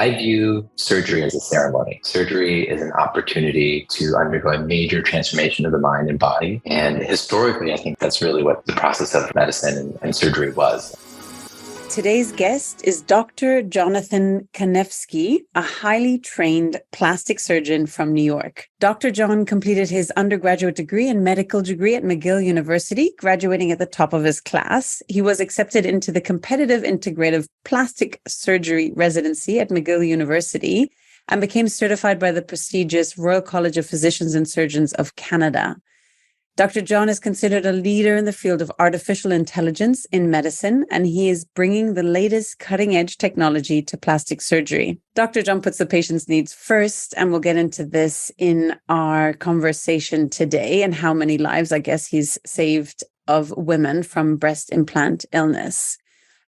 I view surgery as a ceremony. Surgery is an opportunity to undergo a major transformation of the mind and body. And historically, I think that's really what the process of medicine and surgery was. Today's guest is Dr. Jonathan Kanevsky, a highly trained plastic surgeon from New York. Dr. John completed his undergraduate degree and medical degree at McGill University, graduating at the top of his class. He was accepted into the competitive integrative plastic surgery residency at McGill University and became certified by the prestigious Royal College of Physicians and Surgeons of Canada. Dr. John is considered a leader in the field of artificial intelligence in medicine, and he is bringing the latest cutting-edge technology to plastic surgery. Dr. John puts the patient's needs first, and we'll get into this in our conversation today and how many lives, I guess, he's saved of women from breast implant illness.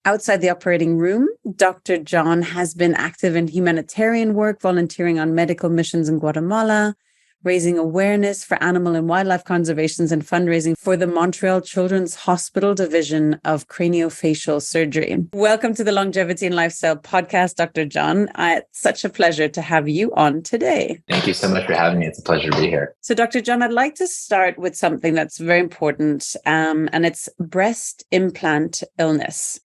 Outside the operating room, Dr. John has been active in humanitarian work, volunteering on medical missions in Guatemala, raising awareness for animal and wildlife conservations, and fundraising for the Montreal Children's Hospital Division of Craniofacial Surgery. Welcome to the Longevity and Lifestyle Podcast, Dr. John. It's such a pleasure to have you on today. Thank you so much for having me. It's a pleasure to be here. So, Dr. John, I'd like to start with something that's very important, and it's breast implant illness.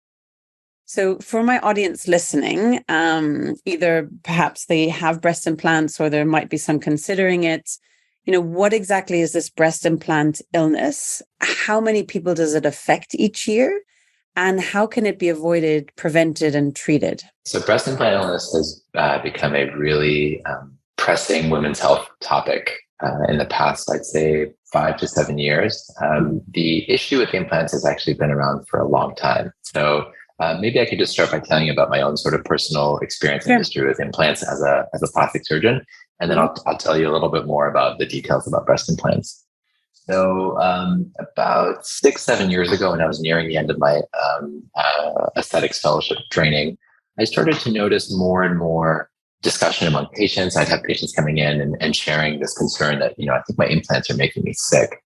So for my audience listening, either perhaps they have breast implants or there might be some considering it, what exactly is this breast implant illness? How many people does it affect each year? And how can it be avoided, prevented, and treated? So breast implant illness has become a really pressing women's health topic in the past, I'd say 5 to 7 years. The issue with implants has actually been around for a long time. So maybe I could just start by telling you about my own sort of personal experience and history with implants as a plastic surgeon, and then I'll tell you a little bit more about the details about breast implants. So about 6-7 years ago, when I was nearing the end of my aesthetics fellowship training, I started to notice more and more discussion among patients. I'd have patients coming in and sharing this concern that, I think my implants are making me sick.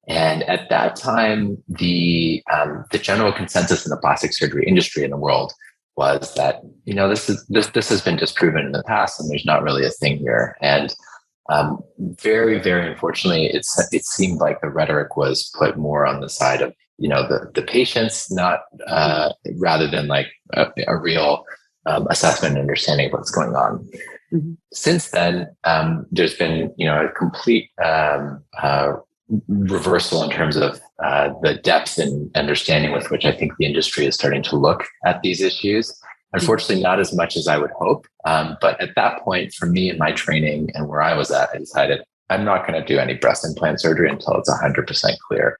And at that time, the general consensus in the plastic surgery industry in the world was that, this has been disproven in the past and there's not really a thing here. And very, very unfortunately, it seemed like the rhetoric was put more on the side of, the patients, not rather than like a real assessment and understanding of what's going on. Mm-hmm. Since then, there's been, a complete reversal in terms of the depth and understanding with which I think the industry is starting to look at these issues. Unfortunately, not as much as I would hope. But at that point, for me and my training and where I was at, I decided I'm not going to do any breast implant surgery until it's 100% clear.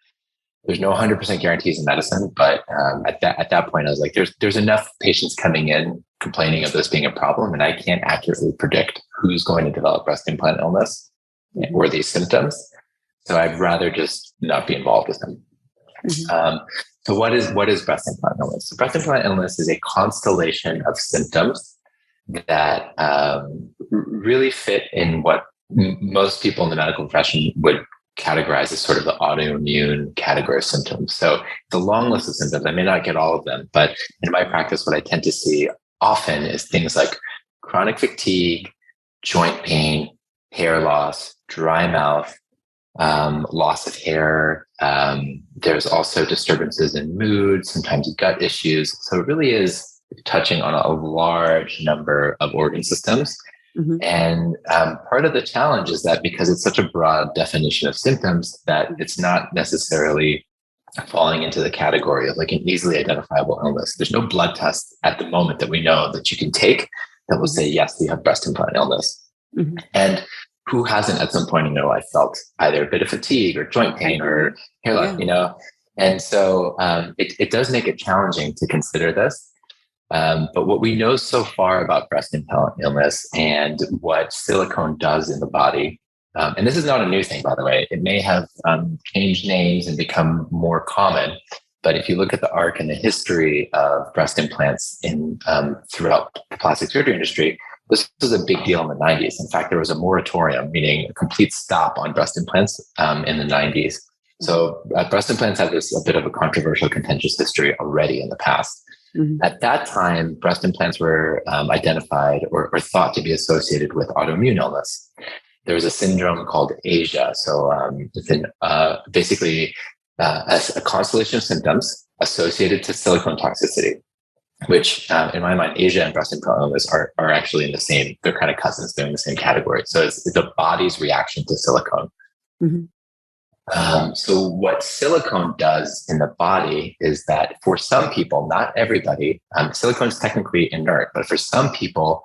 There's no 100% guarantees in medicine, but at that point, I was like, there's enough patients coming in complaining of this being a problem, and I can't accurately predict who's going to develop breast implant illness or these symptoms. So I'd rather just not be involved with them. Mm-hmm. So what is breast implant illness? So breast implant illness is a constellation of symptoms that really fit in what most people in the medical profession would categorize as sort of the autoimmune category of symptoms. So it's a long list of symptoms. I may not get all of them, but in my practice, what I tend to see often is things like chronic fatigue, joint pain, hair loss, dry mouth, loss of hair. There's also disturbances in mood, sometimes gut issues. So it really is touching on a large number of organ systems. Mm-hmm. And part of the challenge is that because it's such a broad definition of symptoms, that it's not necessarily falling into the category of like an easily identifiable illness. There's no blood test at the moment that we know that you can take that will say, yes, you have breast implant illness. Mm-hmm. And who hasn't at some point in their life felt either a bit of fatigue or joint pain or hair loss, And so it does make it challenging to consider this. But what we know so far about breast implant illness and what silicone does in the body, and this is not a new thing, by the way, it may have changed names and become more common. But if you look at the arc and the history of breast implants throughout the plastic surgery industry, this was a big deal in the 90s. In fact, there was a moratorium, meaning a complete stop on breast implants in the 90s. So breast implants have a bit of a controversial, contentious history already in the past. At that time, breast implants were identified or thought to be associated with autoimmune illness. There was a syndrome called Asia. So it's basically a constellation of symptoms associated to silicone toxicity, which in my mind, Asia and breast implant illness are actually in the same, they're kind of cousins, they're in the same category. So it's the body's reaction to silicone. So what silicone does in the body is that for some people, not everybody, silicone is technically inert, but for some people,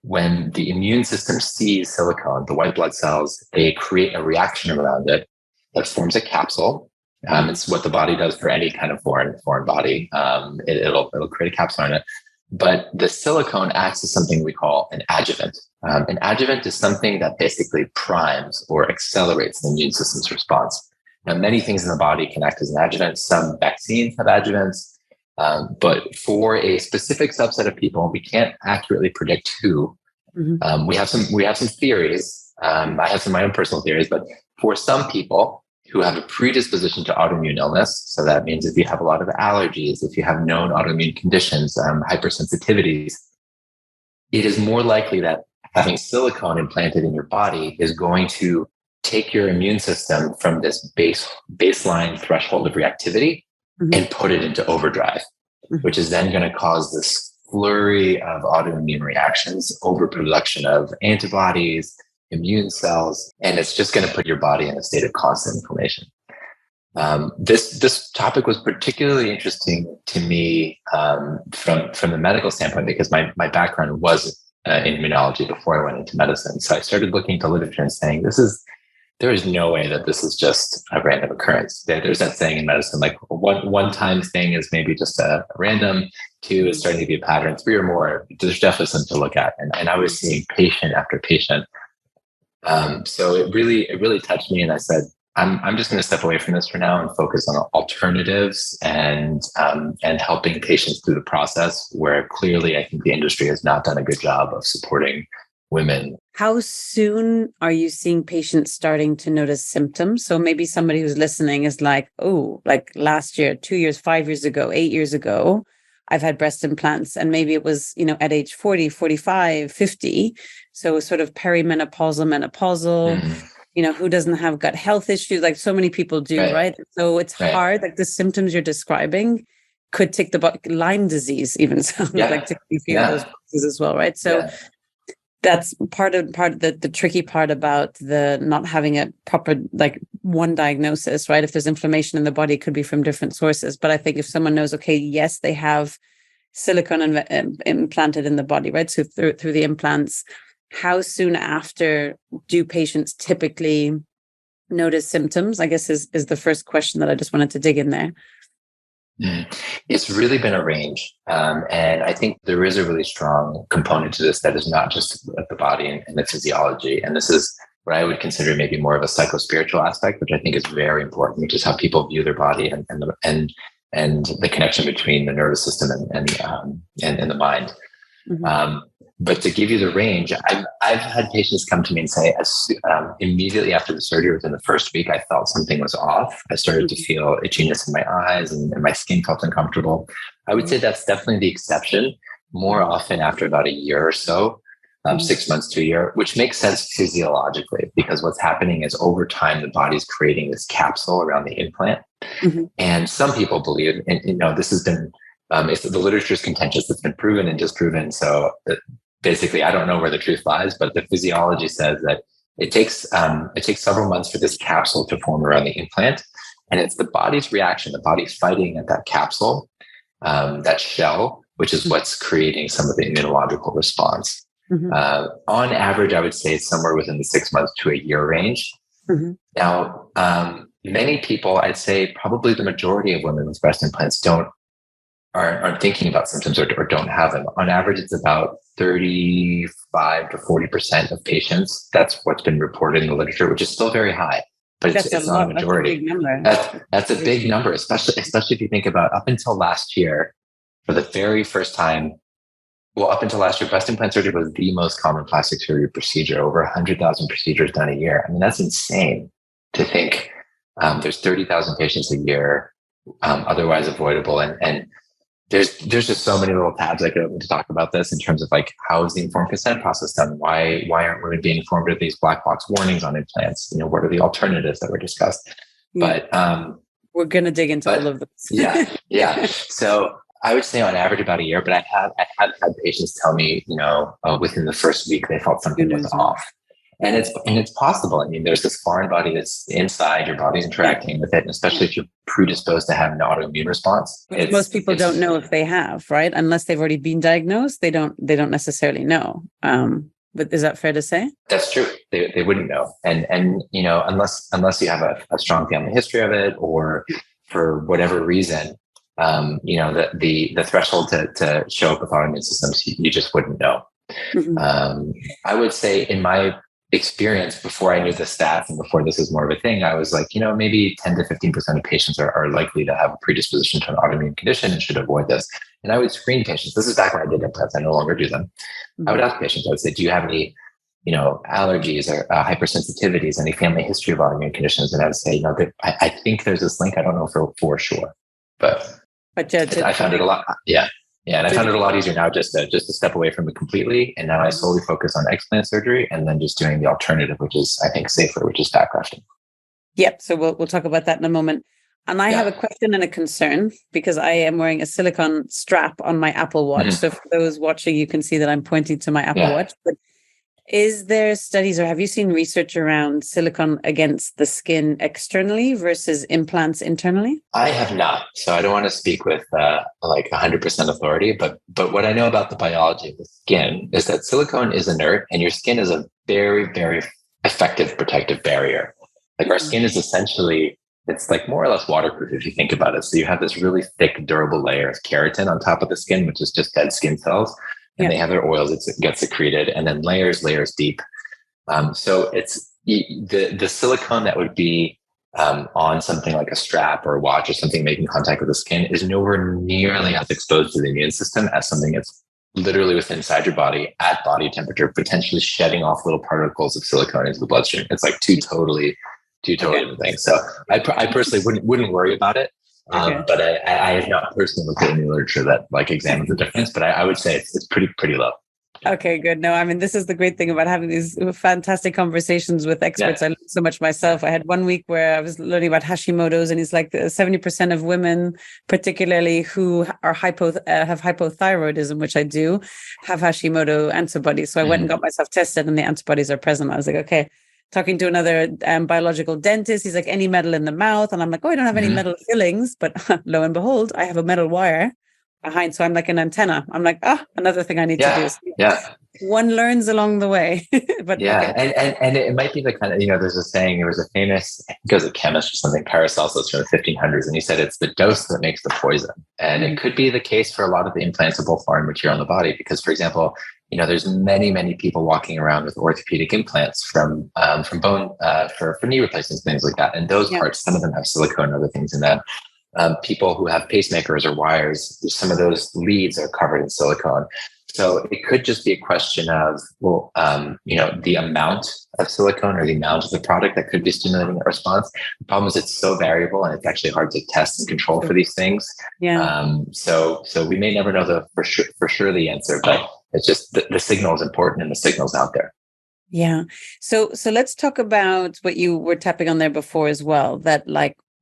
when the immune system sees silicone, the white blood cells, they create a reaction around it that forms a capsule. It's what the body does for any kind of foreign body. It'll create a capsule on it. But the silicone acts as something we call an adjuvant. An adjuvant is something that basically primes or accelerates the immune system's response. Now, many things in the body can act as an adjuvant. Some vaccines have adjuvants. But for a specific subset of people, we can't accurately predict who. We have some theories. I have some of my own personal theories, but for some people who have a predisposition to autoimmune illness, so that means if you have a lot of allergies, if you have known autoimmune conditions, hypersensitivities, it is more likely that having silicone implanted in your body is going to take your immune system from this baseline threshold of reactivity and put it into overdrive, which is then going to cause this flurry of autoimmune reactions, overproduction of antibodies, immune cells, and it's just going to put your body in a state of constant inflammation. This topic was particularly interesting to me from the medical standpoint because my background was in immunology before I went into medicine. So I started looking into literature and saying, there is no way that this is just a random occurrence. There's that saying in medicine, like one-time thing is maybe just a random, 2 is starting to be a pattern, 3 or more, there's definitely something to look at. And I was seeing patient after patient. So it really touched me. And I said, I'm just going to step away from this for now and focus on alternatives and helping patients through the process where clearly I think the industry has not done a good job of supporting women. How soon are you seeing patients starting to notice symptoms? So maybe somebody who's listening is like, oh, like last year, 2 years, 5 years ago, 8 years ago, I've had breast implants and maybe it was, at age 40, 45, 50. So sort of perimenopausal, menopausal, who doesn't have gut health issues? Like so many people do, right? So it's hard. Like the symptoms you're describing could tick the Lyme disease even sounds like ticking a few of those boxes as well, right? So that's part of the tricky part about the not having a proper like one diagnosis, right? If there's inflammation in the body, it could be from different sources. But I think if someone knows, okay, yes, they have silicone implanted in the body, right? So through the implants, how soon after do patients typically notice symptoms? I guess is the first question that I just wanted to dig in there. It's really been a range. And I think there is a really strong component to this that is not just the body and the physiology. And this is what I would consider maybe more of a psychospiritual aspect, which I think is very important, which is how people view their body and the connection between the nervous system and the mind. But to give you the range, I've had patients come to me and say, immediately after the surgery, within the first week, I felt something was off. I started to feel itchiness in my eyes and my skin felt uncomfortable. I would say that's definitely the exception. More often after about a year or so, 6 months to a year, which makes sense physiologically because what's happening is over time, the body's creating this capsule around the implant. And some people believe, and this has been, if the literature is contentious, it's been proven and disproven. So basically, I don't know where the truth lies, but the physiology says that it takes several months for this capsule to form around the implant. And it's the body's reaction, the body's fighting at that capsule, that shell, which is what's creating some of the immunological response. On average, I would say it's somewhere within the 6 months to a year range. Now, many people, I'd say probably the majority of women with breast implants aren't thinking about symptoms or don't have them. On average, it's about 35 to 40% of patients. That's what's been reported in the literature, which is still very high, but it's not a majority. That's a big number, especially if you think about up until last year, for the very first time. Well, up until last year, breast implant surgery was the most common plastic surgery procedure. Over 100,000 procedures done a year. I mean, that's insane to think. There's 30,000 patients a year, otherwise avoidable, and there's just so many little tabs I could open to talk about this in terms of like, how is the informed consent process done? Why aren't women being informed of these black box warnings on implants? What are the alternatives that were discussed? Yeah. But we're going to dig into all of this. Yeah. So I would say on average about a year, but I have had patients tell me, within the first week they felt something was off. And it's possible. I mean, there's this foreign body that's inside, your body's interacting with it, and especially if you're predisposed to have an autoimmune response. Which most people don't know if they have, right? Unless they've already been diagnosed, they don't necessarily know. But is that fair to say? That's true. They wouldn't know. And unless you have a strong family history of it, or for whatever reason, the threshold to show up with autoimmune systems, you just wouldn't know. Mm-hmm. I would say in my experience, before I knew the stats and before this is more of a thing, I was like, maybe 10 to 15% of patients are likely to have a predisposition to an autoimmune condition and should avoid this. And I would screen patients. This is back when I did implants. I no longer do them. Mm-hmm. I would ask patients, I would say, do you have any, allergies or hypersensitivities, any family history of autoimmune conditions? And I would say, I think there's this link. I don't know for sure, but I found it a lot. Yeah. Yeah, and I found it a lot easier now just to step away from it completely. And now I solely focus on explant surgery and then just doing the alternative, which is, I think, safer, which is fat grafting. Yep. So we'll talk about that in a moment. And I have a question and a concern, because I am wearing a silicone strap on my Apple Watch. Mm-hmm. So for those watching, you can see that I'm pointing to my Apple Watch. But is there studies, or have you seen research around silicone against the skin externally versus implants internally? I have not. So I don't want to speak with 100% authority, but what I know about the biology of the skin is that silicone is inert, and your skin is a very, very effective protective barrier. Like our skin is essentially, it's like more or less waterproof if you think about it. So you have this really thick, durable layer of keratin on top of the skin, which is just dead skin cells. And they have their oils that get secreted, and then layers deep. So it's the silicone that would be on something like a strap or a watch or something making contact with the skin is nowhere nearly as exposed to the immune system as something that's literally within inside your body at body temperature, potentially shedding off little particles of silicone into the bloodstream. It's like two totally different things. So I personally wouldn't worry about it. But I have not personally looked at any literature that examines the difference, but I would say it's pretty low. Okay, good. No, I mean, this is the great thing about having these fantastic conversations with experts. I learned so much myself. I had one week where I was learning about Hashimoto's, and it's like 70% of women, particularly who are have hypothyroidism, which I do, have Hashimoto antibodies. So I went and got myself tested, and the antibodies are present. I was like, okay. Talking to another biological dentist, he's like, any metal in the mouth? And I'm like, I don't have any metal fillings, but lo and behold, I have a metal wire behind. So I'm like an antenna. I'm like, another thing I need to do. Yeah. One learns along the way. But and it might be the kind of, there's a saying, there was a famous, I think it was a chemist or something, Paracelsus from the 1500s, and he said it's the dose that makes the poison. And it could be the case for a lot of the implantable foreign material in the body, because, for example, there's many people walking around with orthopedic implants from bone for knee replacements, things like that. And those parts, some of them have silicone and other things in them. People who have pacemakers or wires, some of those leads are covered in silicone. So it could just be a question of, the amount of silicone or the amount of the product that could be stimulating that response. The problem is it's so variable, and it's actually hard to test and control for these things. Yeah. So we may never know for sure the answer, but it's just the signal is important, and the signal's out there. Yeah. So let's talk about what you were tapping on there before as well, that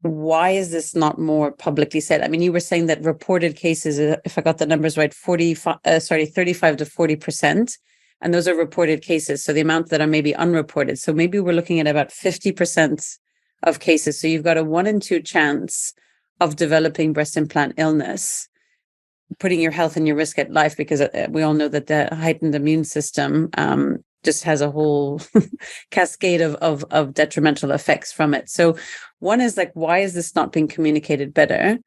why is this not more publicly said? I mean, you were saying that reported cases, if I got the numbers right, 35 to 40%, and those are reported cases. So the amount that are maybe unreported. So maybe we're looking at about 50% of cases. So you've got a 1 in 2 chance of developing breast implant illness, putting your health and your risk at life, because we all know that the heightened immune system just has a whole cascade of detrimental effects from it. So one is why is this not being communicated better?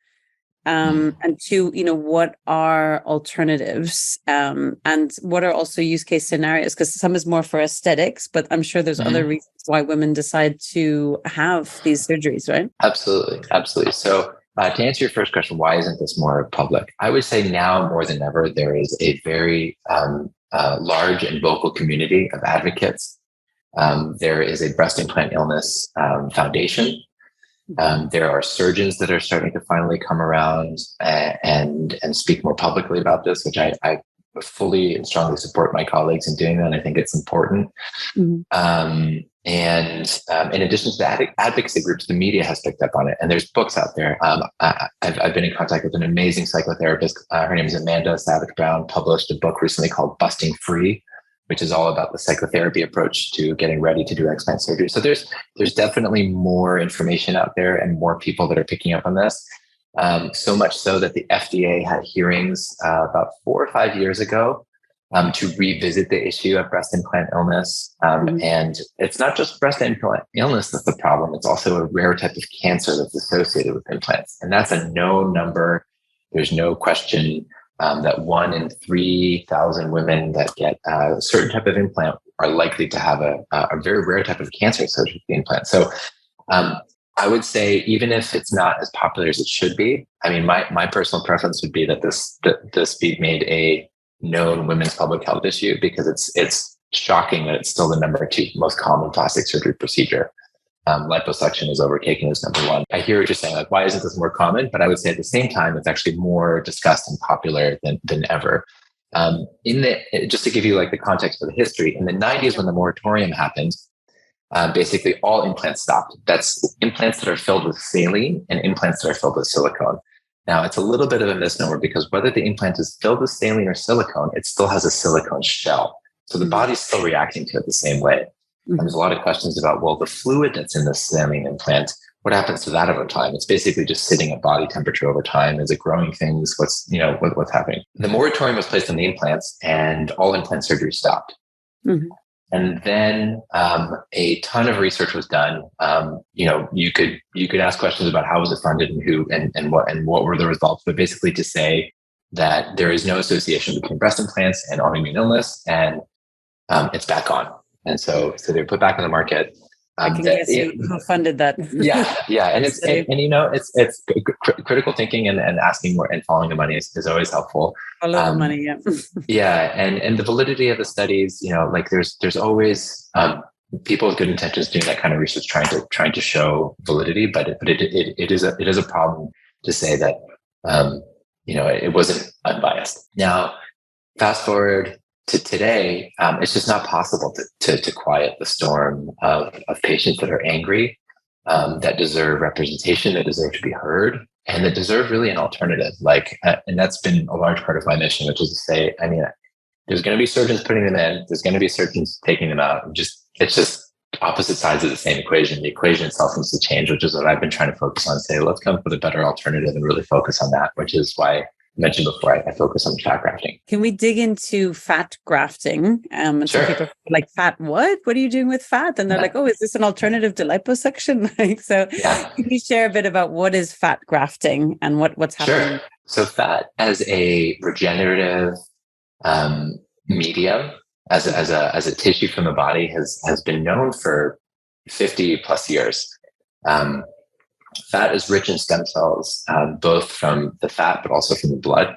And two, what are alternatives? And what are also use case scenarios? Because some is more for aesthetics, but I'm sure there's other reasons why women decide to have these surgeries, right? Absolutely. So to answer your first question, why isn't this more public? I would say now more than ever, there is a very large and vocal community of advocates. There is a breast implant illness foundation. There are surgeons that are starting to finally come around and speak more publicly about this, which I fully and strongly support my colleagues in doing that. I think it's important. And in addition to the advocacy groups, the media has picked up on it, and there's books out there. I've been in contact with an amazing psychotherapist. Her name is Amanda Savage Brown, published a book recently called Busting Free, which is all about the psychotherapy approach to getting ready to do explant surgery. So there's definitely more information out there and more people that are picking up on this. So much so that the FDA had hearings about 4 or 5 years ago to revisit the issue of breast implant illness. And it's not just breast implant illness that's the problem. It's also a rare type of cancer that's associated with implants. And that's a known number. There's no question that 1 in 3,000 women that get a certain type of implant are likely to have a very rare type of cancer associated with the implant. So I would say, even if it's not as popular as it should be, I mean, my personal preference would be that this be made a known women's public health issue, because it's shocking that it's still the number 2 most common plastic surgery procedure. Liposuction is overtaken as number 1. I hear what you're saying, like, why isn't this more common? But I would say at the same time, it's actually more discussed and popular than ever. Just to give you like the context of the history, in the 90s, when the moratorium happened, basically all implants stopped. That's implants that are filled with saline and implants that are filled with silicone. Now, it's a little bit of a misnomer, because whether the implant is filled with saline or silicone, it still has a silicone shell. So the body's still reacting to it the same way. And there's a lot of questions about, well, the fluid that's in the saline implant, what happens to that over time? It's basically just sitting at body temperature over time. Is it growing things? What's happening? The moratorium was placed on the implants, and all implant surgery stopped. And then a ton of research was done. You could ask questions about how was it funded and who and what were the results, but basically to say that there is no association between breast implants and autoimmune illness, and it's back on. And so they're put back on the market. I can guess who funded that. yeah, and it's critical thinking and asking more and following the money is always helpful. Follow the money, yeah. Yeah, and the validity of the studies, like there's always people with good intentions doing that kind of research, trying to show validity, but it is a problem to say that it wasn't unbiased. Now, fast forward to today, it's just not possible to quiet the storm of patients that are angry, that deserve representation, that deserve to be heard, and that deserve really an alternative. And that's been a large part of my mission, which is to say, I mean, there's going to be surgeons putting them in, there's going to be surgeons taking them out. It's just opposite sides of the same equation. The equation itself needs to change, which is what I've been trying to focus on. Say, let's come up with a better alternative and really focus on that, which is why mentioned before, I focus on fat grafting. Can we dig into fat grafting? And sure. Some people are like, fat what? What are you doing with fat? And they're like, oh, is this an alternative to liposuction? Can you share a bit about what is fat grafting and what's happening? Sure. So fat as a regenerative medium, as a tissue from the body has been known for 50 plus years. Fat is rich in stem cells, both from the fat, but also from the blood.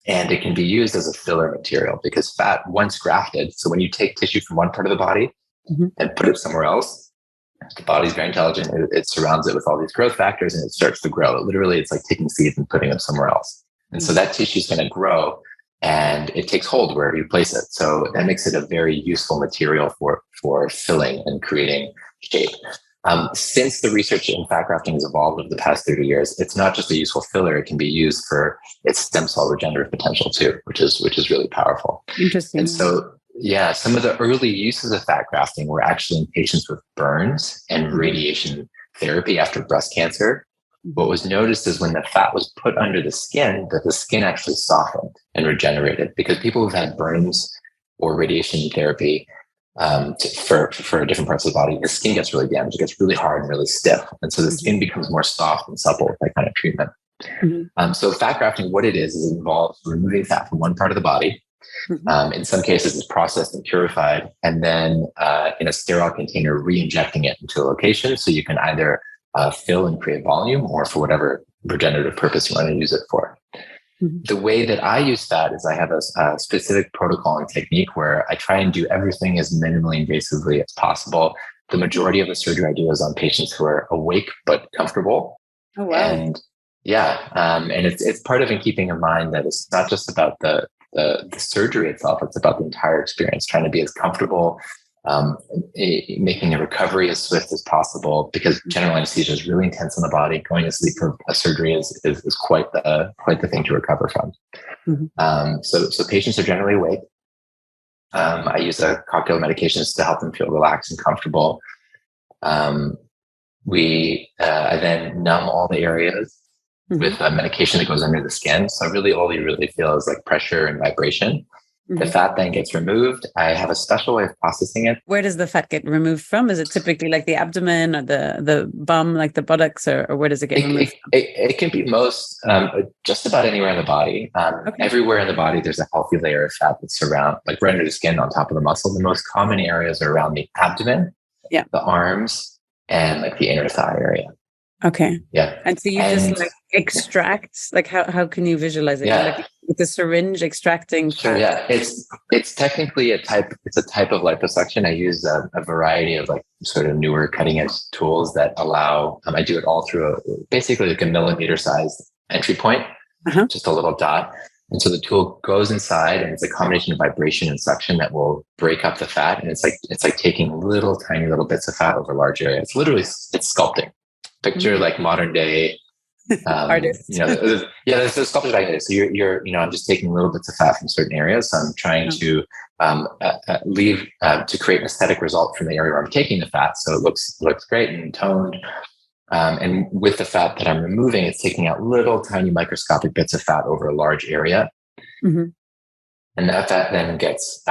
And it can be used as a filler material, because fat, once grafted, so when you take tissue from one part of the body and put it somewhere else, the body's very intelligent. It surrounds it with all these growth factors and it starts to grow. It's like taking seeds and putting them somewhere else. And so that tissue is going to grow and it takes hold wherever you place it. So that makes it a very useful material for filling and creating shape. Since the research in fat grafting has evolved over the past 30 years, it's not just a useful filler; it can be used for its stem cell regenerative potential too, which is really powerful. Interesting. And so, some of the early uses of fat grafting were actually in patients with burns and radiation therapy after breast cancer. What was noticed is when the fat was put under the skin, that the skin actually softened and regenerated, because people who've had burns or radiation therapy for different parts of the body, the skin gets really damaged. It gets really hard and really stiff. And so the skin becomes more soft and supple with that kind of treatment. So fat grafting, what it is it involves removing fat from one part of the body. In some cases, it's processed and purified, and then in a sterile container, re-injecting it into a location. So you can either fill and create volume, or for whatever regenerative purpose you want to use it for. The way that I use fat is I have a specific protocol and technique where I try and do everything as minimally invasively as possible. The majority of the surgery I do is on patients who are awake but comfortable. Oh, wow. And and it's part of in keeping in mind that it's not just about the surgery itself; it's about the entire experience, trying to be as comfortable, making a recovery as swift as possible. Because general anesthesia is really intense on the body. Going to sleep for a surgery is quite the thing to recover from. Mm-hmm. So patients are generally awake. I use a cocktail of medications to help them feel relaxed and comfortable. I then numb all the areas with a medication that goes under the skin. So really all you really feel is like pressure and vibration. The fat then gets removed. I have a special way of processing it. Where does the fat get removed from? Is it typically like the abdomen or the bum, like the buttocks, or where does it get removed from? It can be just about anywhere in the body. Everywhere in the body, there's a healthy layer of fat that surrounds, like right under the skin on top of the muscle. The most common areas are around the abdomen, the arms, and like the inner thigh area. Okay. Yeah. And so you just like extract, like how can you visualize it? Yeah. Like with the syringe extracting Sure. fat? Yeah. It's technically a type of liposuction. I use a variety of like sort of newer cutting edge tools that allow, I do it all through basically like a millimeter sized entry point, just a little dot. And so the tool goes inside and it's a combination of vibration and suction that will break up the fat. And it's like taking tiny little bits of fat over large areas. It's sculpting. Picture like modern day artists. There's the sculptures back there. So you're I'm just taking little bits of fat from certain areas. So I'm trying to leave to create an aesthetic result from the area where I'm taking the fat, so it looks great and toned. And with the fat that I'm removing, it's taking out little tiny microscopic bits of fat over a large area, and that fat then gets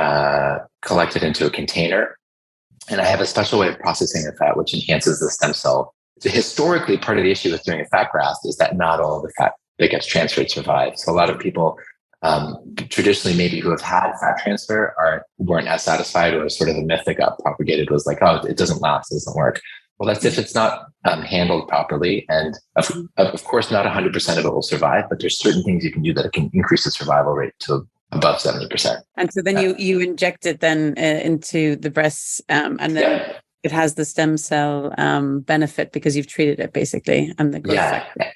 collected into a container. And I have a special way of processing the fat, which enhances the stem cell. So historically, part of the issue with doing a fat graft is that not all of the fat that gets transferred survives. So a lot of people traditionally maybe who have had fat transfer weren't as satisfied, or sort of the myth that got propagated was like, oh, it doesn't last, it doesn't work. Well, that's if it's not handled properly. And of course, not 100% of it will survive, but there's certain things you can do that can increase the survival rate to above 70%. And so then you inject it then into the breasts and then it has the stem cell benefit because you've treated it basically, and the growth factor.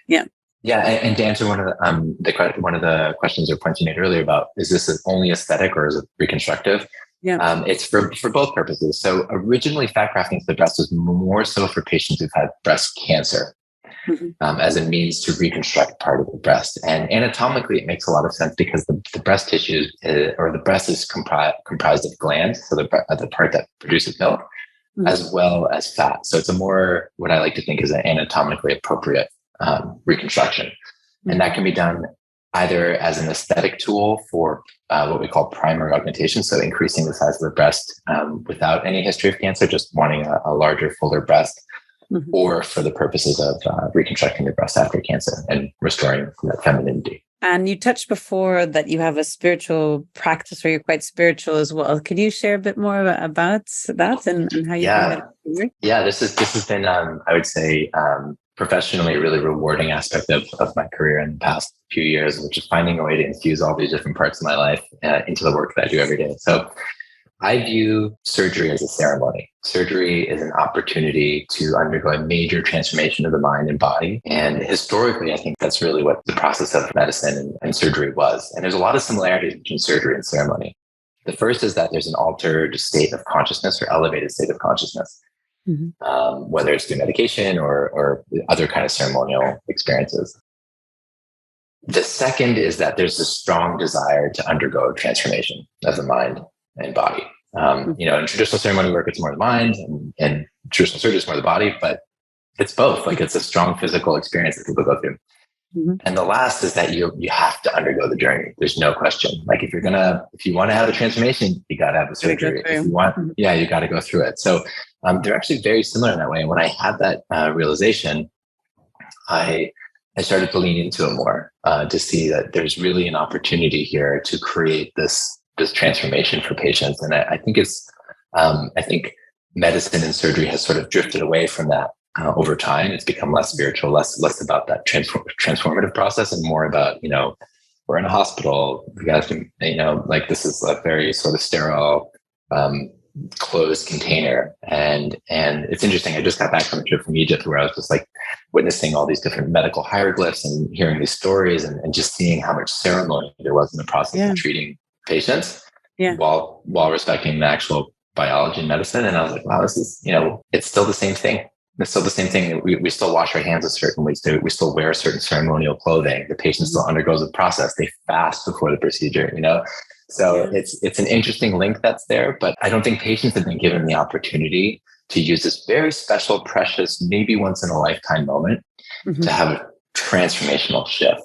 Yeah, and to answer one of the questions or points you made earlier about, is this only aesthetic or is it reconstructive? Yeah, it's for both purposes. So originally, fat grafting to the breast was more so for patients who've had breast cancer, as a means to reconstruct part of the breast. And anatomically, it makes a lot of sense because the breast tissue or the breast is comprised of glands, so the part that produces milk, as well as fat. So it's a more, what I like to think is an anatomically appropriate reconstruction. And that can be done either as an aesthetic tool for what we call primary augmentation, so increasing the size of the breast without any history of cancer, just wanting a larger, fuller breast, or for the purposes of reconstructing the breast after cancer and restoring that femininity. And you touched before that you have a spiritual practice, or you're quite spiritual as well. Could you share a bit more about that and how you bring that together? Yeah, this has been, I would say, professionally a really rewarding aspect of my career in the past few years, which is finding a way to infuse all these different parts of my life into the work that I do every day. So I view surgery as a ceremony. Surgery is an opportunity to undergo a major transformation of the mind and body. And historically, I think that's really what the process of medicine and surgery was. And there's a lot of similarities between surgery and ceremony. The first is that there's an altered state of consciousness or elevated state of consciousness, whether it's through medication or other kind of ceremonial experiences. The second is that there's a strong desire to undergo transformation of the mind and body. In traditional ceremony work, it's more the mind, and traditional surgery is more the body, but it's both. Like, it's a strong physical experience that people go through. And the last is that you have to undergo the journey. There's no question. Like, if you want to have a transformation, you got to have a surgery. If you want, you got to go through it. So they're actually very similar in that way. And when I had that realization, I started to lean into it more to see that there's really an opportunity here to create this transformation for patients. And I think I think medicine and surgery has sort of drifted away from that over time. It's become less spiritual, less about that transformative process, and more about, we're in a hospital. We got to, like, this is a very sort of sterile closed container. And it's interesting. I just got back from a trip from Egypt where I was just like witnessing all these different medical hieroglyphs and hearing these stories and just seeing how much ceremony there was in the process of treating patients while respecting the actual biology and medicine. And I was like, wow, this is, it's still the same thing. It's still the same thing. We still wash our hands a certain way. We still wear certain ceremonial clothing. The patient still undergoes the process. They fast before the procedure, So it's an interesting link that's there, but I don't think patients have been given the opportunity to use this very special, precious, maybe once in a lifetime moment to have a transformational shift.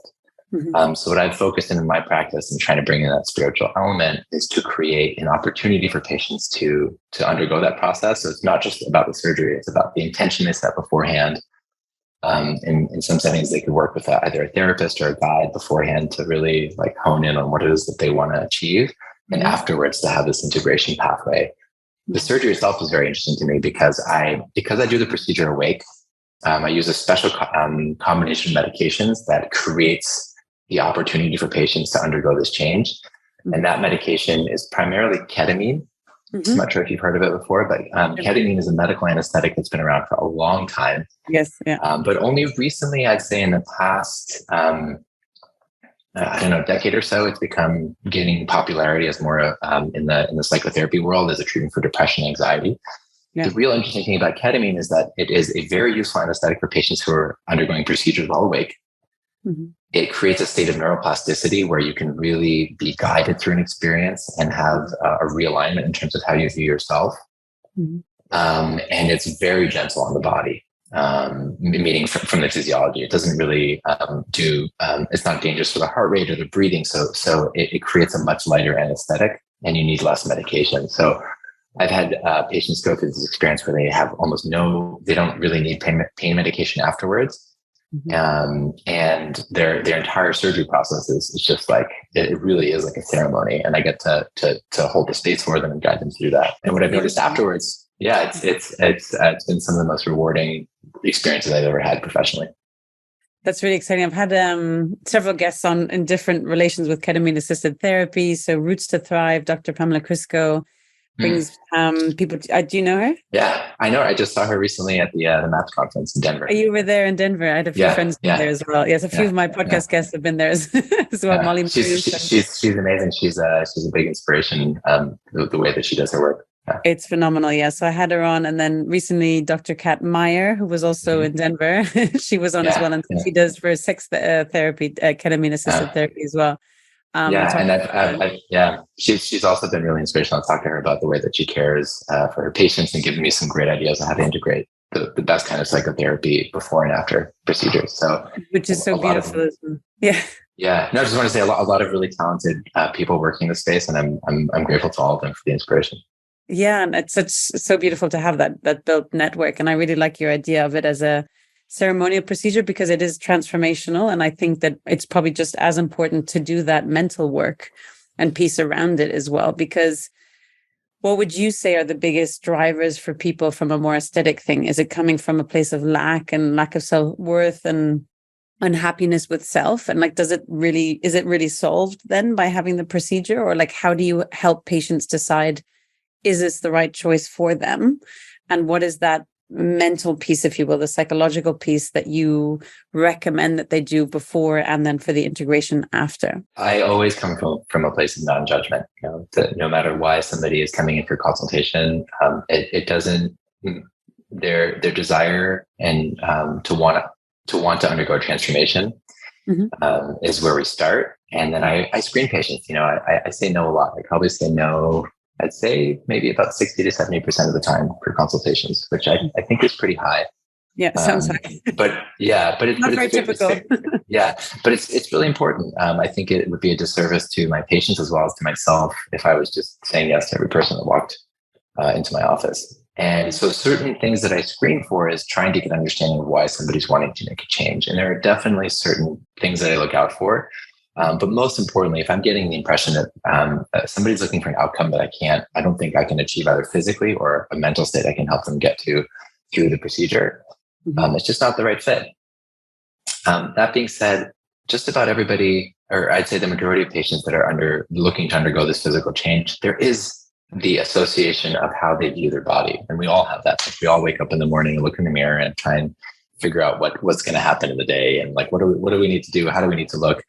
So what I've focused in my practice and trying to bring in that spiritual element is to create an opportunity for patients to undergo that process. So it's not just about the surgery; it's about the intention they set beforehand. In some settings, they could work with either a therapist or a guide beforehand to really like hone in on what it is that they want to achieve, and afterwards to have this integration pathway. The surgery itself is very interesting to me because I do the procedure awake. I use a special combination of medications that creates the opportunity for patients to undergo this change. And that medication is primarily ketamine. I'm not sure if you've heard of it before, but ketamine is a medical anesthetic that's been around for a long time. Yes. Yeah. But only recently, I'd say in the past, decade or so, it's become gaining popularity as more in the psychotherapy world as a treatment for depression and anxiety. Yeah. The real interesting thing about ketamine is that it is a very useful anesthetic for patients who are undergoing procedures while awake. It creates a state of neuroplasticity where you can really be guided through an experience and have a realignment in terms of how you view yourself. And it's very gentle on the body, meaning from the physiology. It doesn't really it's not dangerous for the heart rate or the breathing. So it creates a much lighter anesthetic and you need less medication. So I've had patients go through this experience where they have they don't really need pain medication afterwards. And their entire surgery process is just like, it really is like a ceremony. And I get to hold the space for them and guide them through that. And what I've noticed afterwards, it's been some of the most rewarding experiences I've ever had professionally. That's really exciting. I've had several guests in different relations with ketamine assisted therapy. So Roots to Thrive, Dr. Pamela Crisco brings people. Do you know her? Yeah, I know her. I just saw her recently at the MAPS conference in Denver. You were there in Denver. I had a few friends there as well. Yes, a few of my podcast guests have been there as well. Molly, she's amazing. She's a big inspiration. The way that she does her work. Yeah. It's phenomenal. Yeah. So I had her on, and then recently Dr. Kat Meyer, who was also in Denver, she was on as well, and she does for sex therapy, ketamine assisted therapy as well. She's also been really inspirational. I'll talk to her about the way that she cares for her patients and giving me some great ideas on how to integrate the best kind of psychotherapy before and after procedures. So, which is so beautiful. Yeah. No, I just want to say a lot of really talented people working in the space, and I'm grateful to all of them for the inspiration. Yeah, and it's so beautiful to have that built network, and I really like your idea of it as a ceremonial procedure because it is transformational. And I think that it's probably just as important to do that mental work and piece around it as well. Because what would you say are the biggest drivers for people from a more aesthetic thing? Is it coming from a place of lack of self-worth and unhappiness with self? And like, is it really solved then by having the procedure? Or like, how do you help patients decide, is this the right choice for them? And what is that mental piece, if you will, the psychological piece that you recommend that they do before and then for the integration after? I always come from a place of non-judgment. That no matter why somebody is coming in for consultation, it doesn't their desire and to want to undergo transformation is where we start. And then I screen patients. I say no a lot. I probably say no. I'd say maybe about 60 to 70% of the time for consultations, which I think is pretty high. Yeah, sounds high. But it's not very typical. But it's really important. I think it would be a disservice to my patients as well as to myself if I was just saying yes to every person that walked into my office. And so certain things that I screen for is trying to get an understanding of why somebody's wanting to make a change. And there are definitely certain things that I look out for. But most importantly, if I'm getting the impression that somebody's looking for an outcome that I don't think I can achieve either physically or a mental state I can help them get to through the procedure, it's just not the right fit. That being said, just about everybody, or I'd say the majority of patients that are looking to undergo this physical change, there is the association of how they view their body. And we all have that. Like we all wake up in the morning and look in the mirror and try and figure out what's going to happen in the day. And like, what do we need to do? How do we need to look?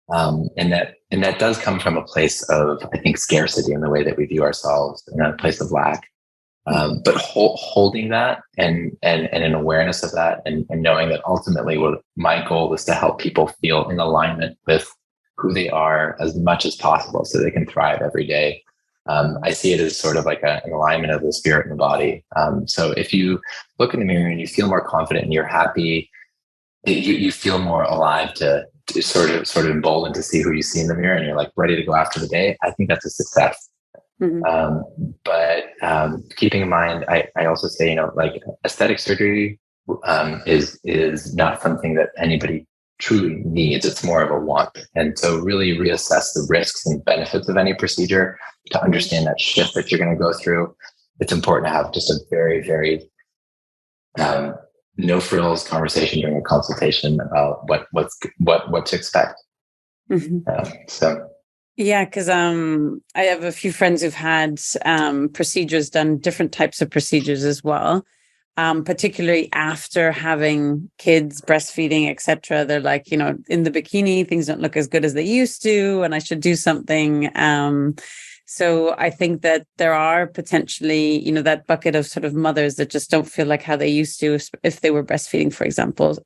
And that does come from a place of, I think, scarcity in the way that we view ourselves, and a place of lack. But holding that and an awareness of that, and knowing that ultimately my goal is to help people feel in alignment with who they are as much as possible so they can thrive every day. I see it as sort of like an alignment of the spirit and the body. So if you look in the mirror and you feel more confident and you're happy, you feel more alive to sort of emboldened to see who you see in the mirror, and you're like ready to go after the day. I think that's a success. But keeping in mind, I also say, like aesthetic surgery is not something that anybody truly needs. It's more of a want. And so really reassess the risks and benefits of any procedure to understand that shift that you're going to go through. It's important to have just a very, very no frills conversation during a consultation about what to expect. Yeah, because I have a few friends who've had procedures done, different types of procedures as well. Particularly after having kids, breastfeeding, etc. They're like, in the bikini, things don't look as good as they used to, and I should do something. So I think that there are potentially, that bucket of sort of mothers that just don't feel like how they used to if they were breastfeeding, for example.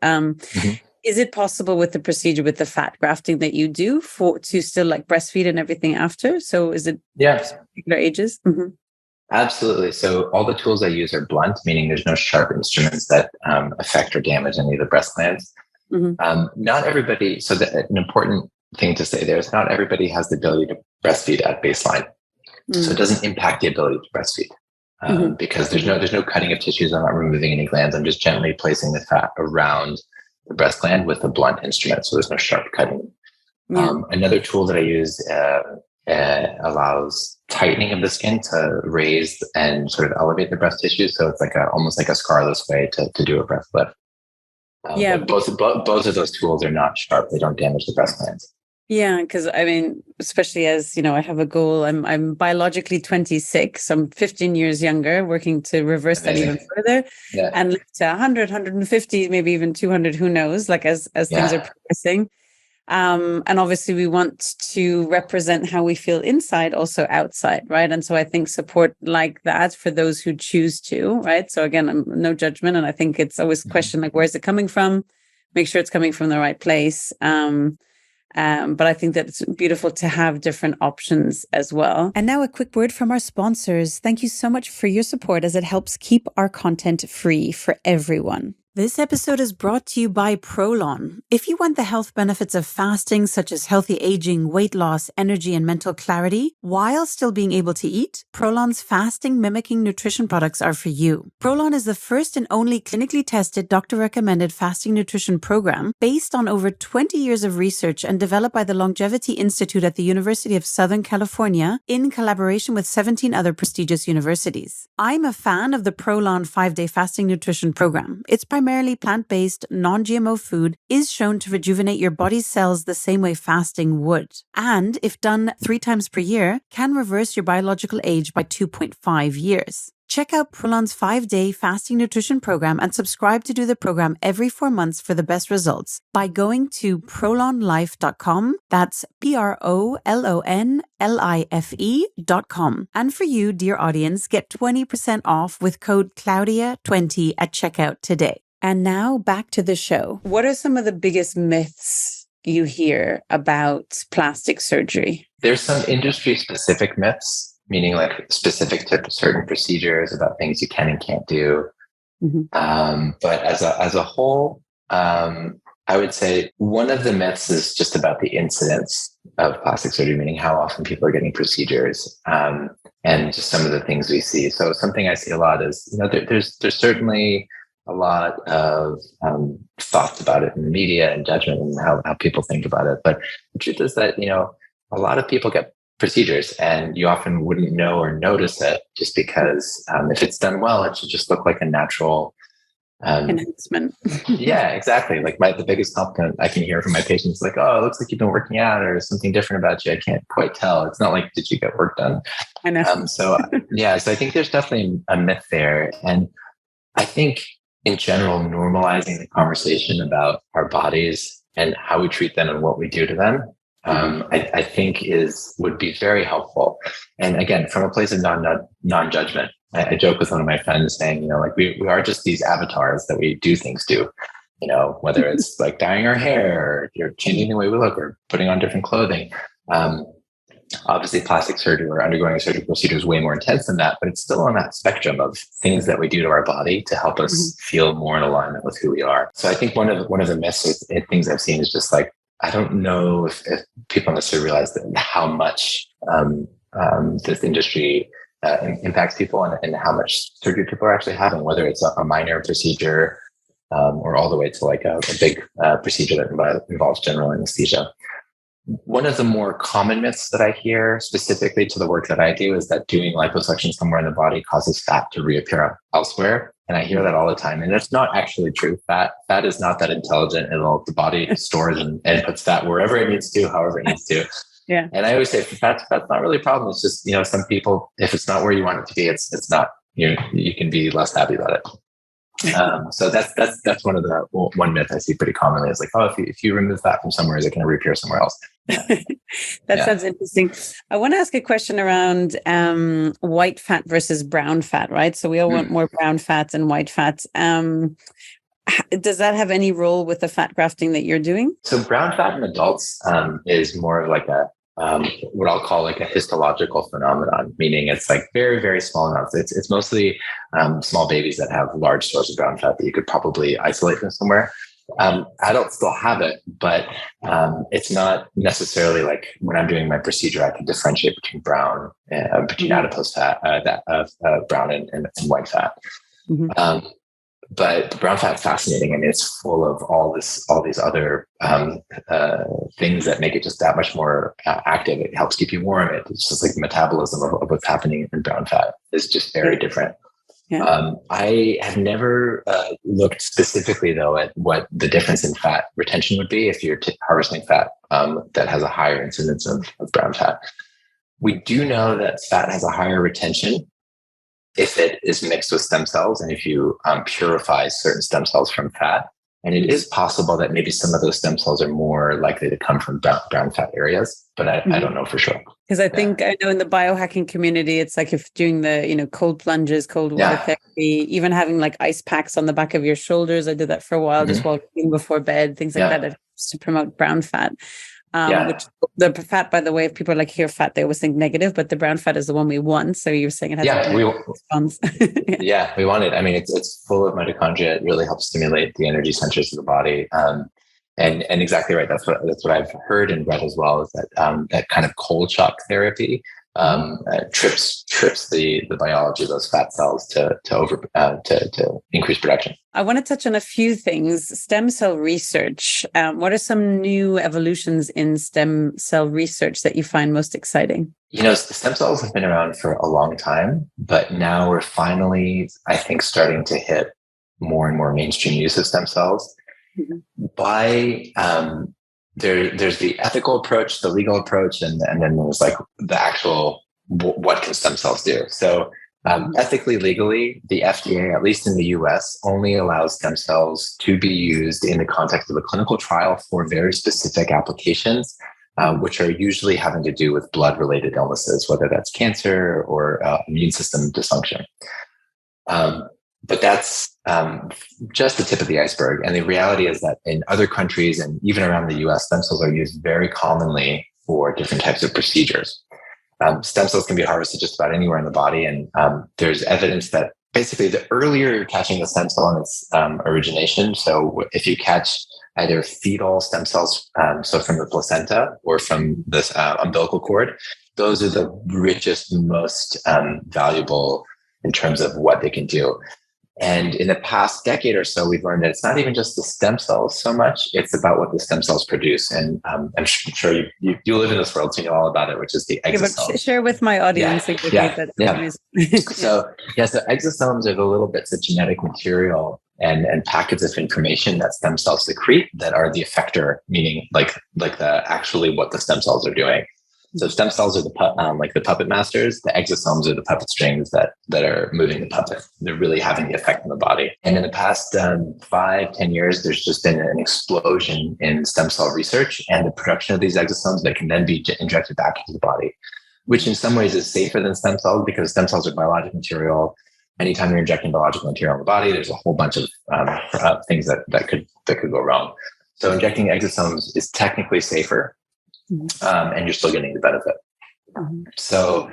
Is it possible with the procedure, with the fat grafting that you do, to still like breastfeed and everything after? So is it particular ages? Absolutely. So all the tools I use are blunt, meaning there's no sharp instruments that affect or damage any of the breast glands. Not everybody. So an important thing to say there is not everybody has the ability to breastfeed at baseline. So it doesn't impact the ability to breastfeed because there's no cutting of tissues. I'm not removing any glands. I'm just gently placing the fat around the breast gland with a blunt instrument. So there's no sharp cutting. Another tool that I use allows tightening of the skin to raise and sort of elevate the breast tissue. So it's like almost like a scarless way to do a breast lift. Both of those tools are not sharp. They don't damage the breast glands. Yeah, because I mean, especially as I have a goal. I'm biologically 26. So I'm 15 years younger, working to reverse that even further, and live to 100, 150, maybe even 200. Who knows? Like as things are progressing. And obviously we want to represent how we feel inside, also outside, right? And so I think support like that for those who choose to, right? So again, no judgment. And I think it's always a question like, where's it coming from? Make sure it's coming from the right place. But I think that it's beautiful to have different options as well. And now a quick word from our sponsors. Thank you so much for your support as it helps keep our content free for everyone. This episode is brought to you by Prolon. If you want the health benefits of fasting, such as healthy aging, weight loss, energy, and mental clarity, while still being able to eat, Prolon's fasting mimicking nutrition products are for you. Prolon is the first and only clinically tested doctor-recommended fasting nutrition program based on over 20 years of research and developed by the Longevity Institute at the University of Southern California in collaboration with 17 other prestigious universities. I'm a fan of the Prolon 5-day fasting nutrition program. It's primarily plant-based, non-GMO food is shown to rejuvenate your body's cells the same way fasting would. And if done 3 times per year, can reverse your biological age by 2.5 years. Check out Prolon's 5-day fasting nutrition program and subscribe to do the program every 4 months for the best results by going to prolonlife.com. That's PROLONLIFE.com. And for you, dear audience, get 20% off with code Claudia20 at checkout today. And now back to the show. What are some of the biggest myths you hear about plastic surgery? There's some industry-specific myths, meaning like specific to certain procedures about things you can and can't do. But as a whole, I would say one of the myths is just about the incidence of plastic surgery, meaning how often people are getting procedures, and just some of the things we see. So something I see a lot is, there's certainly a lot of thoughts about it in the media and judgment and how people think about it. But the truth is that, a lot of people get procedures and you often wouldn't know or notice it just because if it's done well, it should just look like a natural enhancement. Yeah, exactly. Like the biggest compliment I can hear from my patients is like, oh, it looks like you've been working out or something different about you. I can't quite tell. It's not like, did you get work done? I know. So I think there's definitely a myth there. And I think in general, normalizing the conversation about our bodies and how we treat them and what we do to them, I think would be very helpful. And again, from a place of non-judgment. I joke with one of my friends saying, like we are just these avatars that we do things to, whether it's like dyeing our hair or changing the way we look or putting on different clothing. Obviously, plastic surgery or undergoing a surgical procedure is way more intense than that, but it's still on that spectrum of things that we do to our body to help us feel more in alignment with who we are. So I think one of the myths and things I've seen is just like, I don't know if people necessarily realize how much this industry impacts people and how much surgery people are actually having, whether it's a minor procedure or all the way to like a big procedure that involves general anesthesia. One of the more common myths that I hear specifically to the work that I do is that doing liposuction somewhere in the body causes fat to reappear elsewhere. And I hear that all the time. And it's not actually true. Fat is not that intelligent. The body stores and puts fat wherever it needs to, however it needs to. Yeah. And I always say that's not really a problem. It's just, some people, if it's not where you want it to be, it's not, you can be less happy about it. So that's one myth I see pretty commonly is like, oh, if you remove fat from somewhere, is it going to reappear somewhere else? That sounds interesting. I want to ask a question around white fat versus brown fat, right? So we all want more brown fats and white fats. Does that have any role with the fat grafting that you're doing? So brown fat in adults is more of like what I'll call like a histological phenomenon, meaning it's like very, very small amounts. It's mostly small babies that have large stores of brown fat that you could probably isolate from somewhere. Adults still have it, but it's not necessarily like when I'm doing my procedure, I can differentiate between between adipose fat, brown and white fat. But brown fat is fascinating. I mean, it's full of all these other things that make it just that much more active. It helps keep you warm. It's just like the metabolism of what's happening in brown fat is just very different. Yeah. I have never looked specifically, though, at what the difference in fat retention would be if you're harvesting fat that has a higher incidence of brown fat. We do know that fat has a higher retention if it is mixed with stem cells and if you purify certain stem cells from fat. And it is possible that maybe some of those stem cells are more likely to come from brown fat areas, but I don't know for sure. Because I know in the biohacking community, it's like if doing the, cold plunges, cold water therapy, even having like ice packs on the back of your shoulders. I did that for a while, just while eating before bed, things like that. It helps to promote brown fat. Which the fat, by the way, if people hear fat, they always think negative, but the brown fat is the one we want. So you're saying it has a response. We want it. I mean, it's full of mitochondria. It really helps stimulate the energy centers of the body. And exactly right. That's what I've heard and read as well, is that that kind of cold shock therapy trips the biology of those fat cells to increase production. I want to touch on a few things. Stem cell research. What are some new evolutions in stem cell research that you find most exciting? Stem cells have been around for a long time, but now we're finally, I think, starting to hit more and more mainstream use of stem cells. There's the ethical approach, the legal approach, and then there's like the actual what can stem cells do. So ethically, legally, the FDA, at least in the US, only allows stem cells to be used in the context of a clinical trial for very specific applications, which are usually having to do with blood-related illnesses, whether that's cancer or immune system dysfunction. But that's just the tip of the iceberg. And the reality is that in other countries and even around the US, stem cells are used very commonly for different types of procedures. Stem cells can be harvested just about anywhere in the body. And there's evidence that basically the earlier you're catching the stem cell in its origination, so if you catch either fetal stem cells, so from the placenta or from this umbilical cord, those are the richest, most valuable in terms of what they can do. And in the past decade or so, we've learned that it's not even just the stem cells so much, it's about what the stem cells produce. And I'm sure you live in this world, so you know all about it, which is the exosomes. Share with my audience. So exosomes are the little bits of genetic material and packets of information that stem cells secrete that are the effector, meaning like the actually what the stem cells are doing. So stem cells are like the puppet masters. The exosomes are the puppet strings that are moving the puppet. They're really having the effect on the body. And in the past 5-10 years, there's just been an explosion in stem cell research and the production of these exosomes that can then be injected back into the body, which in some ways is safer than stem cells because stem cells are biological material. Anytime you're injecting biological material in the body, there's a whole bunch of things that could go wrong. So injecting exosomes is technically safer. And you're still getting the benefit. So,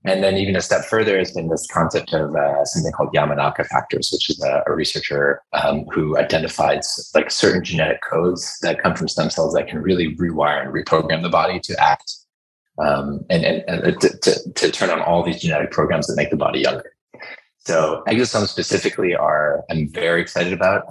and then even a step further has been this concept of something called Yamanaka factors, which is a researcher who identified like certain genetic codes that come from stem cells that can really rewire and reprogram the body to act and to turn on all these genetic programs that make the body younger. So exosomes specifically I'm very excited about.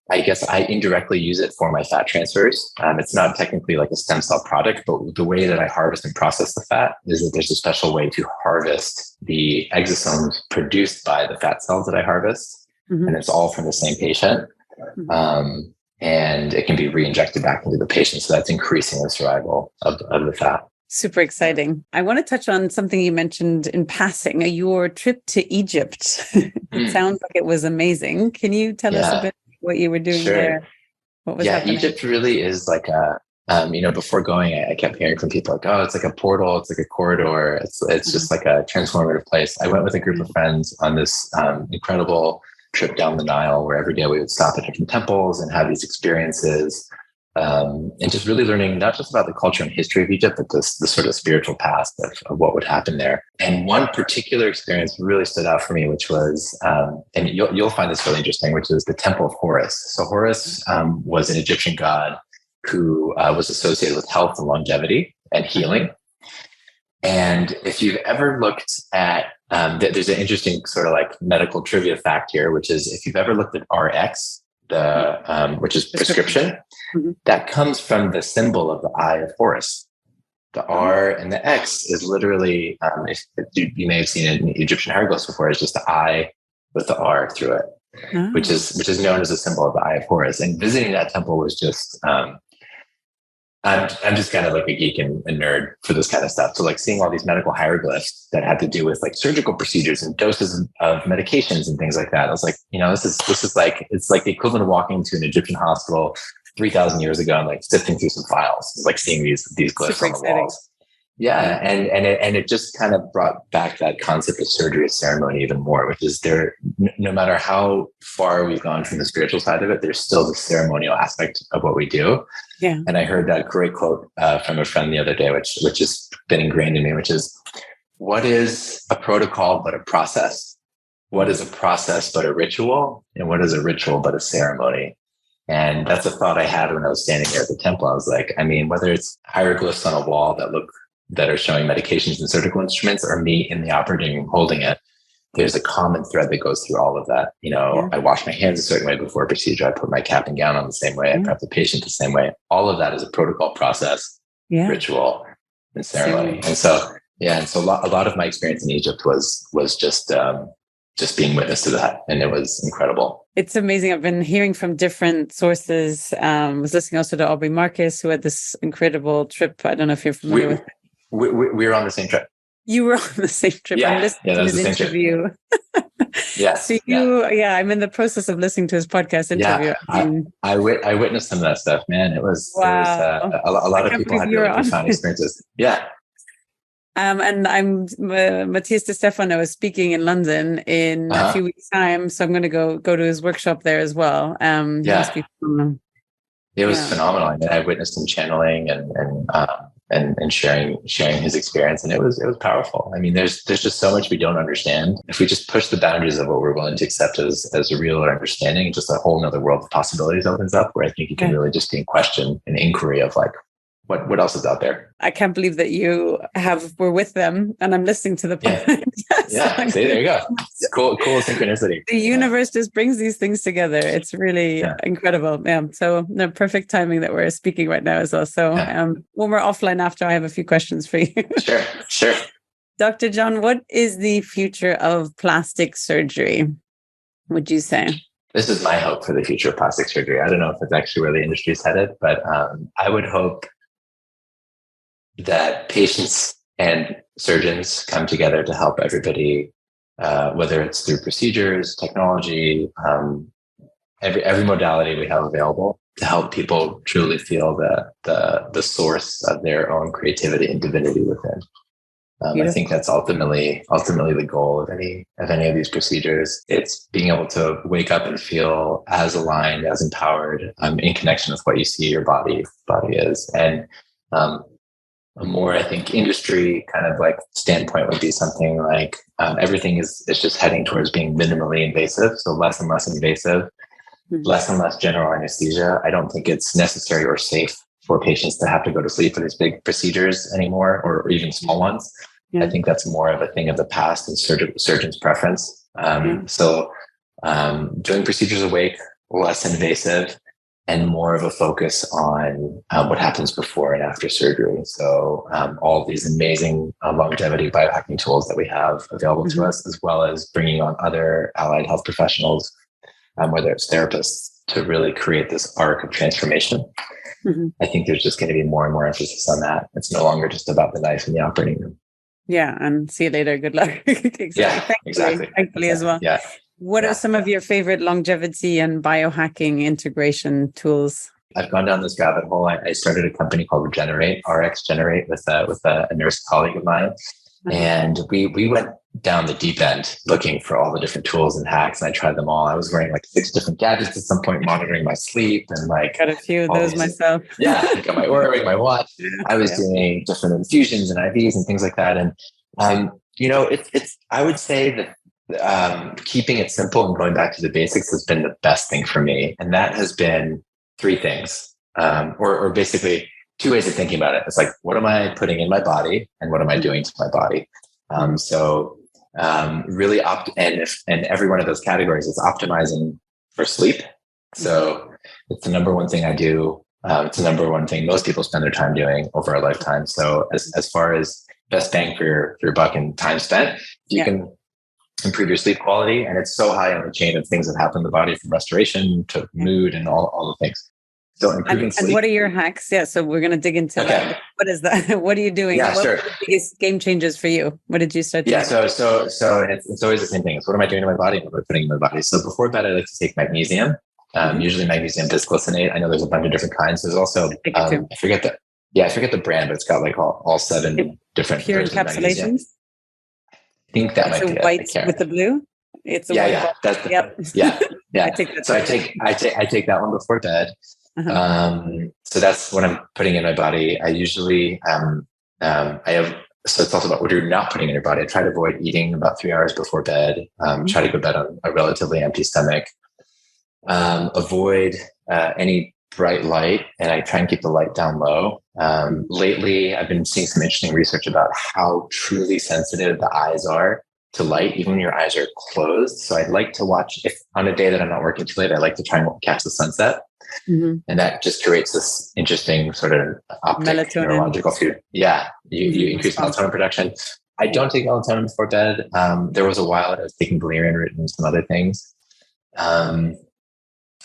I guess I indirectly use it for my fat transfers. It's not technically like a stem cell product, but the way that I harvest and process the fat is that there's a special way to harvest the exosomes produced by the fat cells that I harvest. And it's all from the same patient. And it can be re-injected back into the patient. So that's increasing the survival of the fat. Super exciting. I want to touch on something you mentioned in passing, your trip to Egypt. It sounds like it was amazing. Can you tell us a bit what you were doing there? What was happening? Egypt really is like before going, I kept hearing from people like, oh, it's like a portal, it's like a corridor, it's just like a transformative place. I went with a group of friends on this incredible trip down the Nile where every day we would stop at different temples and have these experiences. And just really learning not just about the culture and history of Egypt, but the sort of spiritual past of what would happen there. And one particular experience really stood out for me, which was, and you'll find this really interesting, which is the Temple of Horus. So Horus was an Egyptian god who was associated with health and longevity and healing. And if you've ever looked at, there's an interesting sort of like medical trivia fact here, which is if you've ever looked at RX, which is prescription, that comes from the symbol of the eye of Horus. The R and the X is literally, if you may have seen it in Egyptian hieroglyphs before, it's just the eye with the R through it, which is known as a symbol of the eye of Horus. And visiting that temple was just, I'm just kind of like a geek and nerd for this kind of stuff. So like seeing all these medical hieroglyphs that had to do with like surgical procedures and doses of medications and things like that. I was like, this is like, it's like the equivalent of walking to an Egyptian hospital 3,000 years ago and like sifting through some files. It's like seeing these glyphs on the walls. Yeah. And it just kind of brought back that concept of surgery as ceremony even more, which is no matter how far we've gone from the spiritual side of it, there's still the ceremonial aspect of what we do. Yeah. And I heard that great quote from a friend the other day, which has been ingrained in me, which is, what is a protocol but a process? What is a process but a ritual? And what is a ritual but a ceremony? And that's a thought I had when I was standing there at the temple. I was like, whether it's hieroglyphs on a wall that are showing medications and surgical instruments, or me in the operating room holding it, there's a common thread that goes through all of that. I wash my hands a certain way before a procedure. I put my cap and gown on the same way. I prep the patient the same way. All of that is a protocol, process, ritual, and ceremony. And so, a lot of my experience in Egypt was just being witness to that. And it was incredible. It's amazing. I've been hearing from different sources. Was listening also to Aubrey Marcus, who had this incredible trip. I don't know if you're familiar with it. We were on the same trip. You were on the same trip. I'm listening to his interview. Yes. So I'm in the process of listening to his podcast interview. Yeah, I witnessed some of that stuff, man. It was, wow. A lot of people had really profound experiences. Yeah. And I'm Matthias De Stefano is speaking in London in a few weeks' time, so I'm going to go to his workshop there as well. It was phenomenal. I mean, I witnessed him channeling and sharing his experience, and it was powerful. I mean, there's just so much we don't understand. If we just push the boundaries of what we're willing to accept as a real understanding, just a whole nother world of possibilities opens up, where I think you can really just be in question, an inquiry of like, what else is out there? I can't believe that we're with them and I'm listening to the podcast. See, there you go. Cool synchronicity. The universe just brings these things together. It's really incredible. Yeah. So perfect timing that we're speaking right now as well. So when we're offline after, I have a few questions for you. Sure. Dr. John, what is the future of plastic surgery, would you say? this is my hope for the future of plastic surgery. I don't know if it's actually where the industry is headed, but I would hope that patients and surgeons come together to help everybody, whether it's through procedures, technology, every modality we have available to help people truly feel the source of their own creativity and divinity within. I think that's ultimately the goal of any of these procedures. It's being able to wake up and feel as aligned, as empowered, in connection with what you see your body is. And a more, I think, industry kind of like standpoint would be something like everything is just heading towards being minimally invasive, so less and less invasive, less and less general anesthesia. I don't think it's necessary or safe for patients to have to go to sleep for these big procedures anymore, or even small ones. Yeah. I think that's more of a thing of the past and surgeon's preference. So doing procedures awake, less invasive, and more of a focus on what happens before and after surgery. So all of these amazing longevity biohacking tools that we have available to us, as well as bringing on other allied health professionals, whether it's therapists, to really create this arc of transformation. I think there's just going to be more and more emphasis on that. It's no longer just about the knife in the operating room. Yeah, and see you later. Good luck. Exactly. Thankfully as well. Yeah. What are some of your favorite longevity and biohacking integration tools? I've gone down this rabbit hole. I started a company called Regenerate, RX Generate, with a nurse colleague of mine. And we went down the deep end looking for all the different tools and hacks, and I tried them all. I was wearing like 6 different gadgets at some point, monitoring my sleep, and like got a few of those myself. Yeah, I got my Oura Ring, my watch. I was doing different infusions and IVs and things like that. And it's I would say that keeping it simple and going back to the basics has been the best thing for me, and that has been 3 things, or basically 2 ways of thinking about it. It's like, what am I putting in my body, and what am I doing to my body? Really and every one of those categories is optimizing for sleep. So it's the number one thing I do. It's the number one thing most people spend their time doing over a lifetime. So as far as best bang for your buck and time spent, you can improve your sleep quality, and it's so high on the chain of things that happen in the body, from restoration to mood and all the things. So improving sleep. And what are your hacks? Yeah, so we're going to dig into that. What is that? What are you doing? Yeah, what sure. were the biggest game changers for you? What did you start doing? Yeah, so it's always the same thing. It's what am I doing to my body and what am I putting in my body? So before bed, I like to take magnesium, usually magnesium bisglycinate. I know there's a bunch of different kinds. There's also, I forget the brand, but it's got like all 7 different pure encapsulations. I think that might be white with the blue. It's a yeah. I take that. So I take that one before bed. So that's what I'm putting in my body. I usually so it's also about what you're not putting in your body. I try to avoid eating about 3 hours before bed. Try to go to bed on a relatively empty stomach. Avoid any bright light, and I try and keep the light down low. Lately, I've been seeing some interesting research about how truly sensitive the eyes are to light, even when your eyes are closed. So I'd like to watch, if on a day that I'm not working too late, I like to try and catch the sunset. And that just creates this interesting sort of optic neurological fear. Yeah, you increase melatonin production. I don't take melatonin before bed. There was a while that I was taking valerian root and some other things.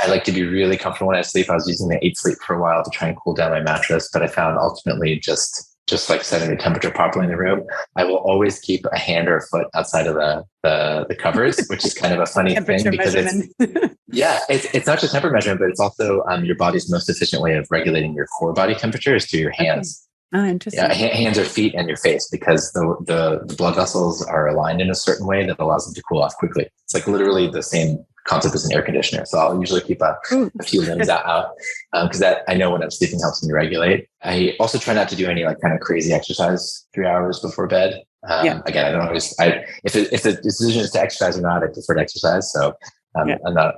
I like to be really comfortable when I sleep. I was using the 8 Sleep for a while to try and cool down my mattress, but I found ultimately just like setting the temperature properly in the room. I will always keep a hand or a foot outside of the covers, which is kind of a funny thing because it's not just temperature measurement, but it's also your body's most efficient way of regulating your core body temperature is through your hands. Oh, interesting. Yeah, hands or feet and your face, because the blood vessels are aligned in a certain way that allows them to cool off quickly. It's like literally the same concept as an air conditioner. So I'll usually keep a few limbs out because that I know when I'm sleeping helps me regulate. I also try not to do any like kind of crazy exercise 3 hours before bed. Again, I don't always. If the decision is to exercise or not, I prefer to exercise. So I'm not.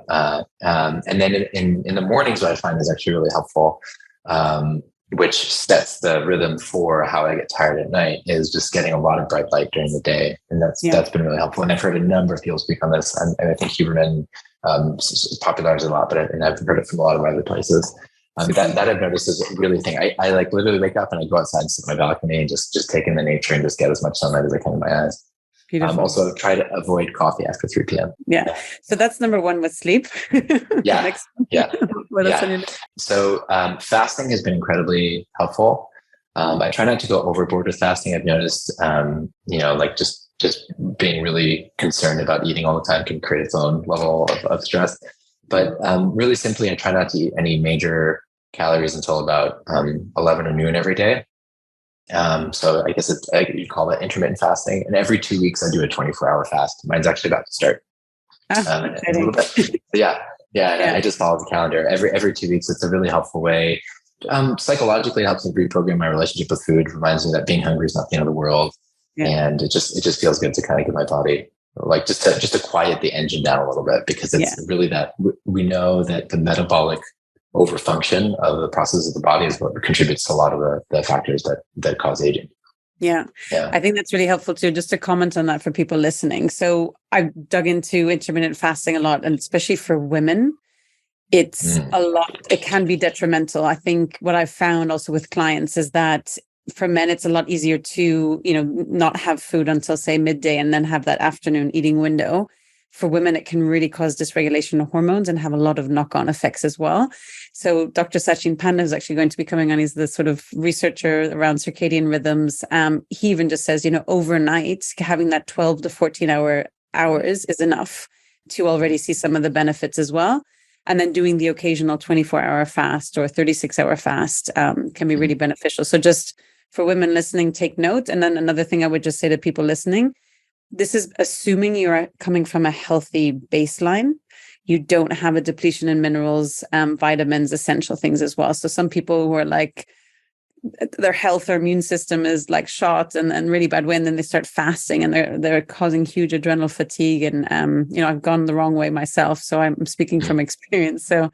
And then in the mornings, what I find is actually really helpful, which sets the rhythm for how I get tired at night, is just getting a lot of bright light during the day. And that's been really helpful. And I've heard a number of people speak on this. And I think Huberman popularizes a lot, but I've heard it from a lot of other places. That I've noticed is a really thing. I like literally wake up and I go outside and sit on my balcony and just take in the nature and just get as much sunlight as I can in my eyes. Beautiful. Also try to avoid coffee after 3 p.m. Yeah. So that's number one with sleep. Yeah. Next. Yeah. What else? Yeah. So fasting has been incredibly helpful. I try not to go overboard with fasting. I've noticed, like just being really concerned about eating all the time can create its own level of stress. But really simply, I try not to eat any major calories until about 11 or noon every day. So I guess you call that intermittent fasting. And every 2 weeks, I do a 24-hour fast. Mine's actually about to start in a little bit. Yeah. I just follow the calendar. Every 2 weeks, it's a really helpful way. Psychologically, it helps me reprogram my relationship with food. Reminds me that being hungry is not the end of the world, and it just feels good to kind of give my body like just to quiet the engine down a little bit, because it's really that we know that the metabolic overfunction of the processes of the body is what contributes to a lot of the factors that cause aging. Yeah. I think that's really helpful too, just to comment on that for people listening. So I've dug into intermittent fasting a lot, and especially for women, it's a lot, it can be detrimental. I think what I've found also with clients is that for men, it's a lot easier to, not have food until say midday and then have that afternoon eating window. For women, it can really cause dysregulation of hormones and have a lot of knock-on effects as well. So Dr. Sachin Panda is actually going to be coming on. He's the sort of researcher around circadian rhythms. He even just says, overnight, having that 12 to 14 hours is enough to already see some of the benefits as well. And then doing the occasional 24-hour fast or 36-hour fast can be really beneficial. So just for women listening, take note. And then another thing I would just say to people listening, this is assuming you're coming from a healthy baseline. You don't have a depletion in minerals, vitamins, essential things as well. So some people who are like, their health or immune system is like shot and really bad way, and then they start fasting and they're causing huge adrenal fatigue. And I've gone the wrong way myself, so I'm speaking from experience. So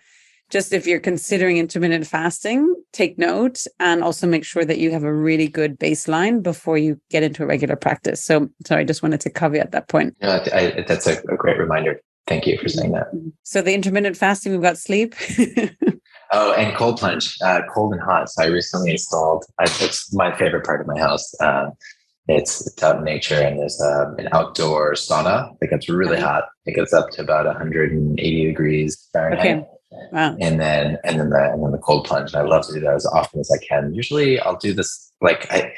just if you're considering intermittent fasting, take note and also make sure that you have a really good baseline before you get into a regular practice. So sorry, I just wanted to caveat that point. No, that's a great reminder. Thank you for saying that. So the intermittent fasting, we've got sleep. Oh, and cold plunge, cold and hot. So I recently installed, it's my favorite part of my house. It's out in nature, and there's an outdoor sauna that gets really hot. It gets up to about 180 degrees Fahrenheit. Okay. Wow. And then the cold plunge. And I love to do that as often as I can. Usually I'll do this, I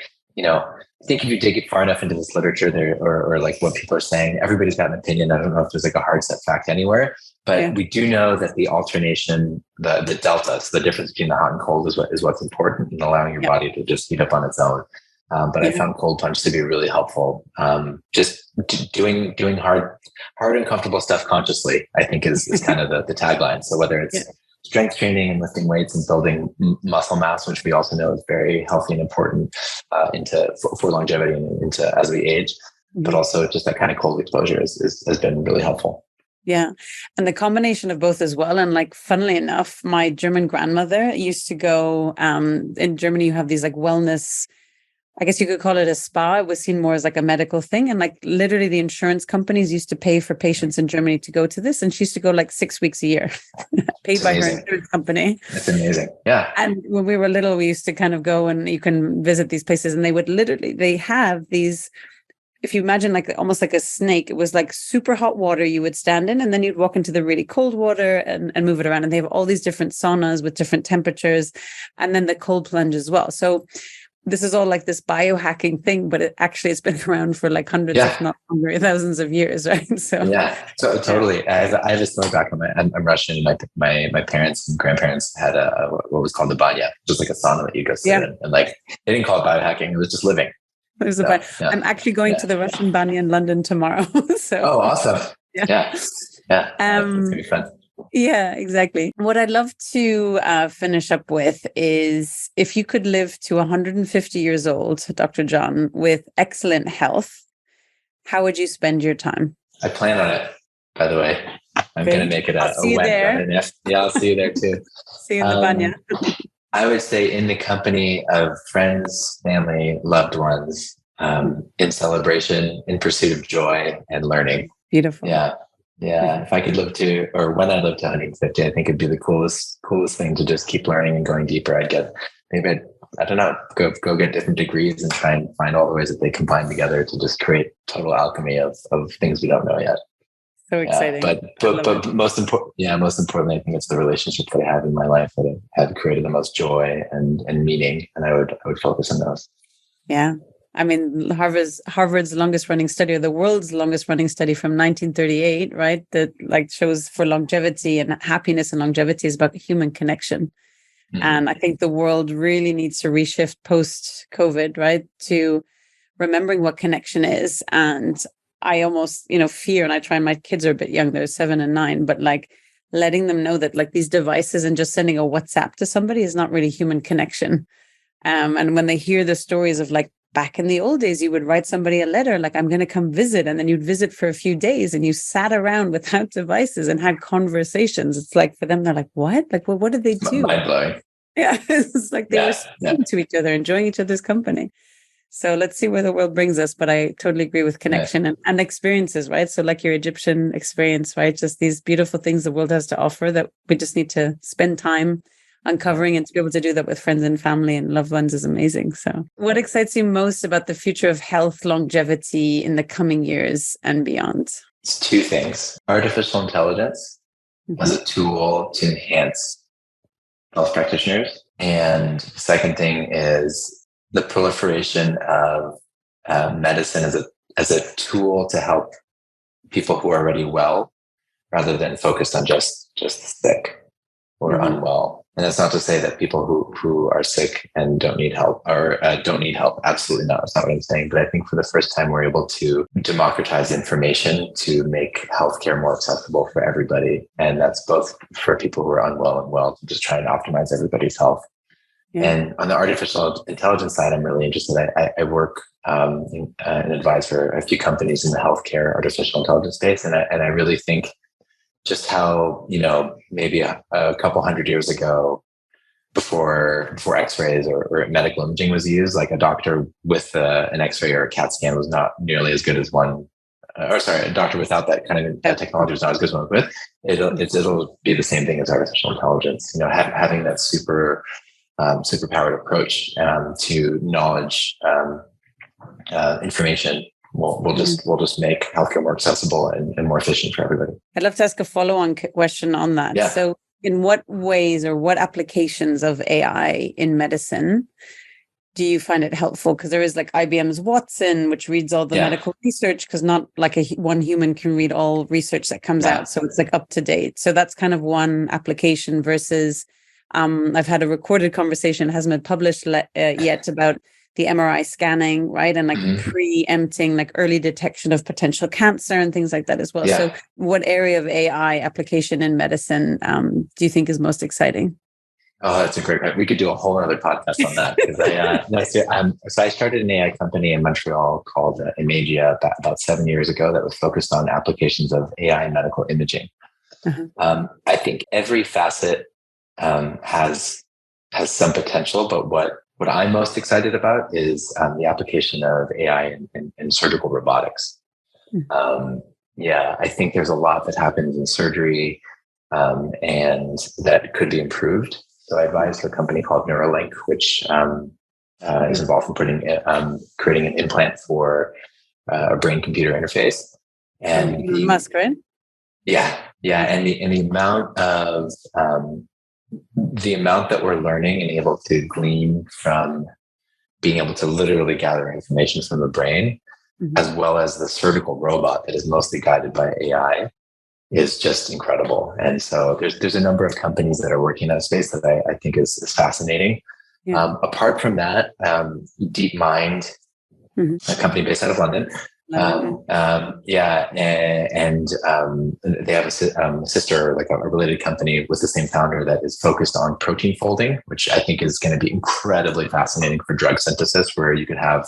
think if you dig it far enough into this literature there, or like what people are saying, everybody's got an opinion. I don't know if there's like a hard set fact anywhere, but we do know that the alternation, the delta, so the difference between the hot and cold is what's important in allowing your body to just heat up on its own. But I found cold plunge to be really helpful. Just doing hard and comfortable stuff consciously, I think is kind of the tagline. So whether it's strength training and lifting weights and building muscle mass, which we also know is very healthy and important for longevity and into as we age, but also just that kind of cold exposure has been really helpful. Yeah. And the combination of both as well. And like, funnily enough, my German grandmother used to go, in Germany, you have these like wellness, I guess you could call it a spa. It was seen more as like a medical thing. And like literally the insurance companies used to pay for patients in Germany to go to this. And she used to go like 6 weeks a year, paid by her insurance company. That's amazing. Yeah. And when we were little, we used to kind of go and you can visit these places, and they have these, if you imagine like almost like a snake, it was like super hot water you would stand in, and then you'd walk into the really cold water and move it around. And they have all these different saunas with different temperatures, and then the cold plunge as well. So this is all like this biohacking thing, but it's been around for like hundreds, if not thousands of years, right? So so totally. I have a story back. I'm Russian. My parents and grandparents had what was called a banya, just like a sauna that you go sit in, and like they didn't call it biohacking; it was just living. I'm actually going to the Russian banya in London tomorrow. So awesome! Yeah. It's gonna be fun. Yeah, exactly. What I'd love to finish up with is, if you could live to 150 years old, Dr. John, with excellent health, how would you spend your time? I plan on it, by the way. I'm going to make it a web. Yeah, I'll see you there too. See you in the banya. I would say in the company of friends, family, loved ones, in celebration, in pursuit of joy and learning. Beautiful. Yeah. If I could when I live to 150, I think it'd be the coolest thing to just keep learning and going deeper. I'd get maybe I don't know, go get different degrees and try and find all the ways that they combine together to just create total alchemy of things we don't know yet. So exciting. But most importantly, I think it's the relationships that I have in my life that have created the most joy and meaning, and I would focus on those. Yeah. I mean, Harvard's longest running study, or the world's longest running study from 1938, right? That like shows for longevity and happiness and longevity is about human connection. Mm-hmm. And I think the world really needs to reshift post-COVID, right? To remembering what connection is. And I almost, fear, and I try, my kids are a bit young, they're 7 and 9, but like letting them know that like these devices and just sending a WhatsApp to somebody is not really human connection. And when they hear the stories of like, back in the old days, you would write somebody a letter, like, I'm going to come visit. And then you'd visit for a few days and you sat around without devices and had conversations. It's like, for them, they're like, what? Like, well, what did they do? Mind blowing. Yeah. It's like they were speaking to each other, enjoying each other's company. So let's see where the world brings us. But I totally agree with connection and experiences, right? So like your Egyptian experience, right? Just these beautiful things the world has to offer that we just need to spend time uncovering, and to be able to do that with friends and family and loved ones is amazing. So what excites you most about the future of health longevity in the coming years and beyond? It's two things. Artificial intelligence as a tool to enhance health practitioners. And the second thing is the proliferation of medicine as a tool to help people who are already well, rather than focused on just sick or unwell. And that's not to say that people who are sick and don't need help don't need help. Absolutely not. That's not what I'm saying. But I think for the first time, we're able to democratize information to make healthcare more accessible for everybody. And that's both for people who are unwell and well, to just try and optimize everybody's health. Yeah. And on the artificial intelligence side, I'm really interested. I work and advise for a few companies in the healthcare artificial intelligence space. And I really think just how, maybe a couple hundred years ago, before X-rays or medical imaging was used, like a doctor with an X-ray or a CAT scan was not nearly as good as one. A doctor without that kind of technology was not as good as one with. It'll be the same thing as artificial intelligence. Having that superpowered approach to knowledge, information. We'll just make healthcare more accessible and more efficient for everybody. I'd love to ask a follow-on question on that. Yeah. So in what ways or what applications of AI in medicine do you find it helpful? Because there is like IBM's Watson, which reads all the medical research, because not like one human can read all research that comes out. So it's like up to date. So that's kind of one application versus I've had a recorded conversation, hasn't been published yet, about the MRI scanning, right? And like preempting like early detection of potential cancer and things like that as well. Yeah. So what area of AI application in medicine do you think is most exciting? Oh, that's a great point. We could do a whole other podcast on that. So I started an AI company in Montreal called Imagia about 7 years ago that was focused on applications of AI in medical imaging. I think every facet has some potential, but what I'm most excited about is the application of AI in surgical robotics. I think there's a lot that happens in surgery and that could be improved. So I advised a company called Neuralink, which is involved in creating an implant for a brain-computer interface. And Musk, right? Yeah. And the amount that we're learning and able to glean from being able to literally gather information from the brain, as well as the surgical robot that is mostly guided by AI, is just incredible. And so there's a number of companies that are working in that space that I think is fascinating. Yeah. Apart from that, DeepMind, a company based out of London, and they have a sister, like a related company with the same founder, that is focused on protein folding, which I think is going to be incredibly fascinating for drug synthesis, where you could have,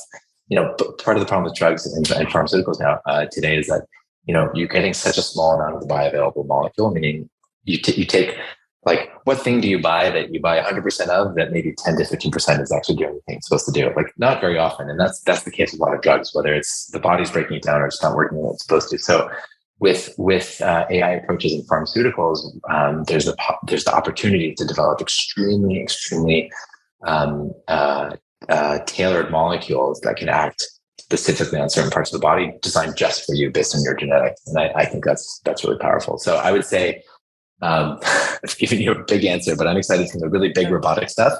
part of the problem with drugs and pharmaceuticals now today is that, you're getting such a small amount of the bioavailable molecule, meaning you take, like, what thing do you buy that you buy 100% of that maybe 10 to 15% is actually doing the thing it's supposed to do? Like, not very often. And that's the case with a lot of drugs, whether it's the body's breaking it down or it's not working the way it's supposed to. So with AI approaches in pharmaceuticals, there's the opportunity to develop extremely tailored molecules that can act specifically on certain parts of the body, designed just for you based on your genetics. And I think that's really powerful. So I would say, I've given you a big answer, but I'm excited from the really big robotic stuff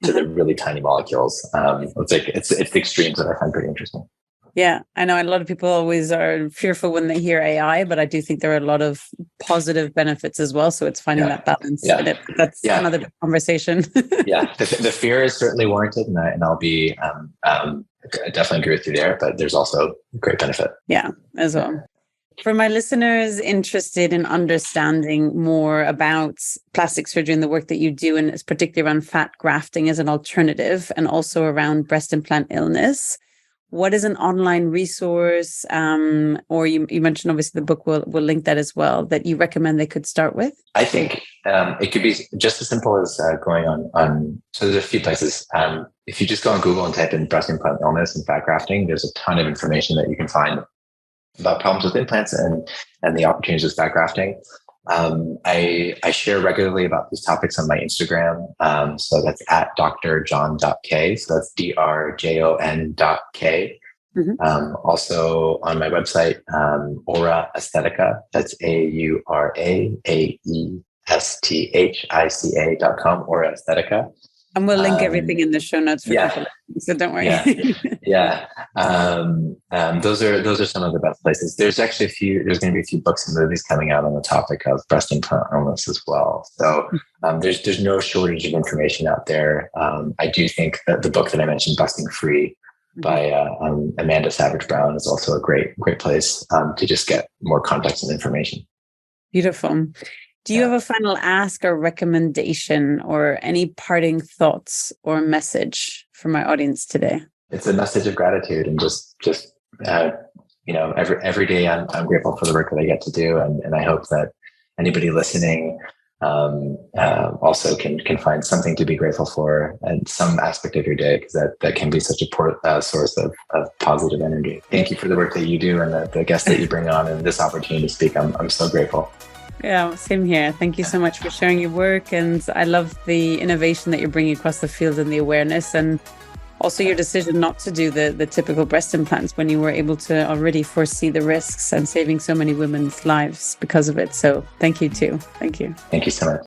to the really tiny molecules. It's the extremes that I find pretty interesting. Yeah, I know a lot of people always are fearful when they hear AI, but I do think there are a lot of positive benefits as well. So it's finding that balance in it. That's another conversation. The fear is certainly warranted, and I'll be I definitely agree with you there. But there's also great benefit. Yeah, as well. For my listeners interested in understanding more about plastic surgery and the work that you do, and it's particularly around fat grafting as an alternative, and also around breast implant illness, what is an online resource, or you mentioned obviously the book, we'll link that as well, that you recommend they could start with? I think it could be just as simple as going on. So there's a few places. If you just go on Google and type in breast implant illness and fat grafting, there's a ton of information that you can find about problems with implants and the opportunities with fat grafting. I share regularly about these topics on my Instagram. So that's at drjon.k. So that's drjon.k. Mm-hmm. Also on my website, Aura Aesthetica. That's AuraAesthetica.com. Aura Aesthetica. And we'll link everything in the show notes for people. So don't worry. Those are some of the best places. There's actually there's going to be a few books and movies coming out on the topic of breast implant illness as well. So there's no shortage of information out there. I do think that the book that I mentioned, Busting Free by Amanda Savage Brown, is also a great place to just get more context and information. Beautiful. Do you have a final ask or recommendation or any parting thoughts or message for my audience today? It's a message of gratitude, and just every day I'm grateful for the work that I get to do, and I hope that anybody listening also can find something to be grateful for in some aspect of your day, because that can be such a source of positive energy. Thank you for the work that you do and the guests that you bring on, and this opportunity to speak. I'm so grateful. Yeah, same here. Thank you so much for sharing your work. And I love the innovation that you're bringing across the field and the awareness, and also your decision not to do the typical breast implants when you were able to already foresee the risks and saving so many women's lives because of it. So thank you too. Thank you. Thank you so much.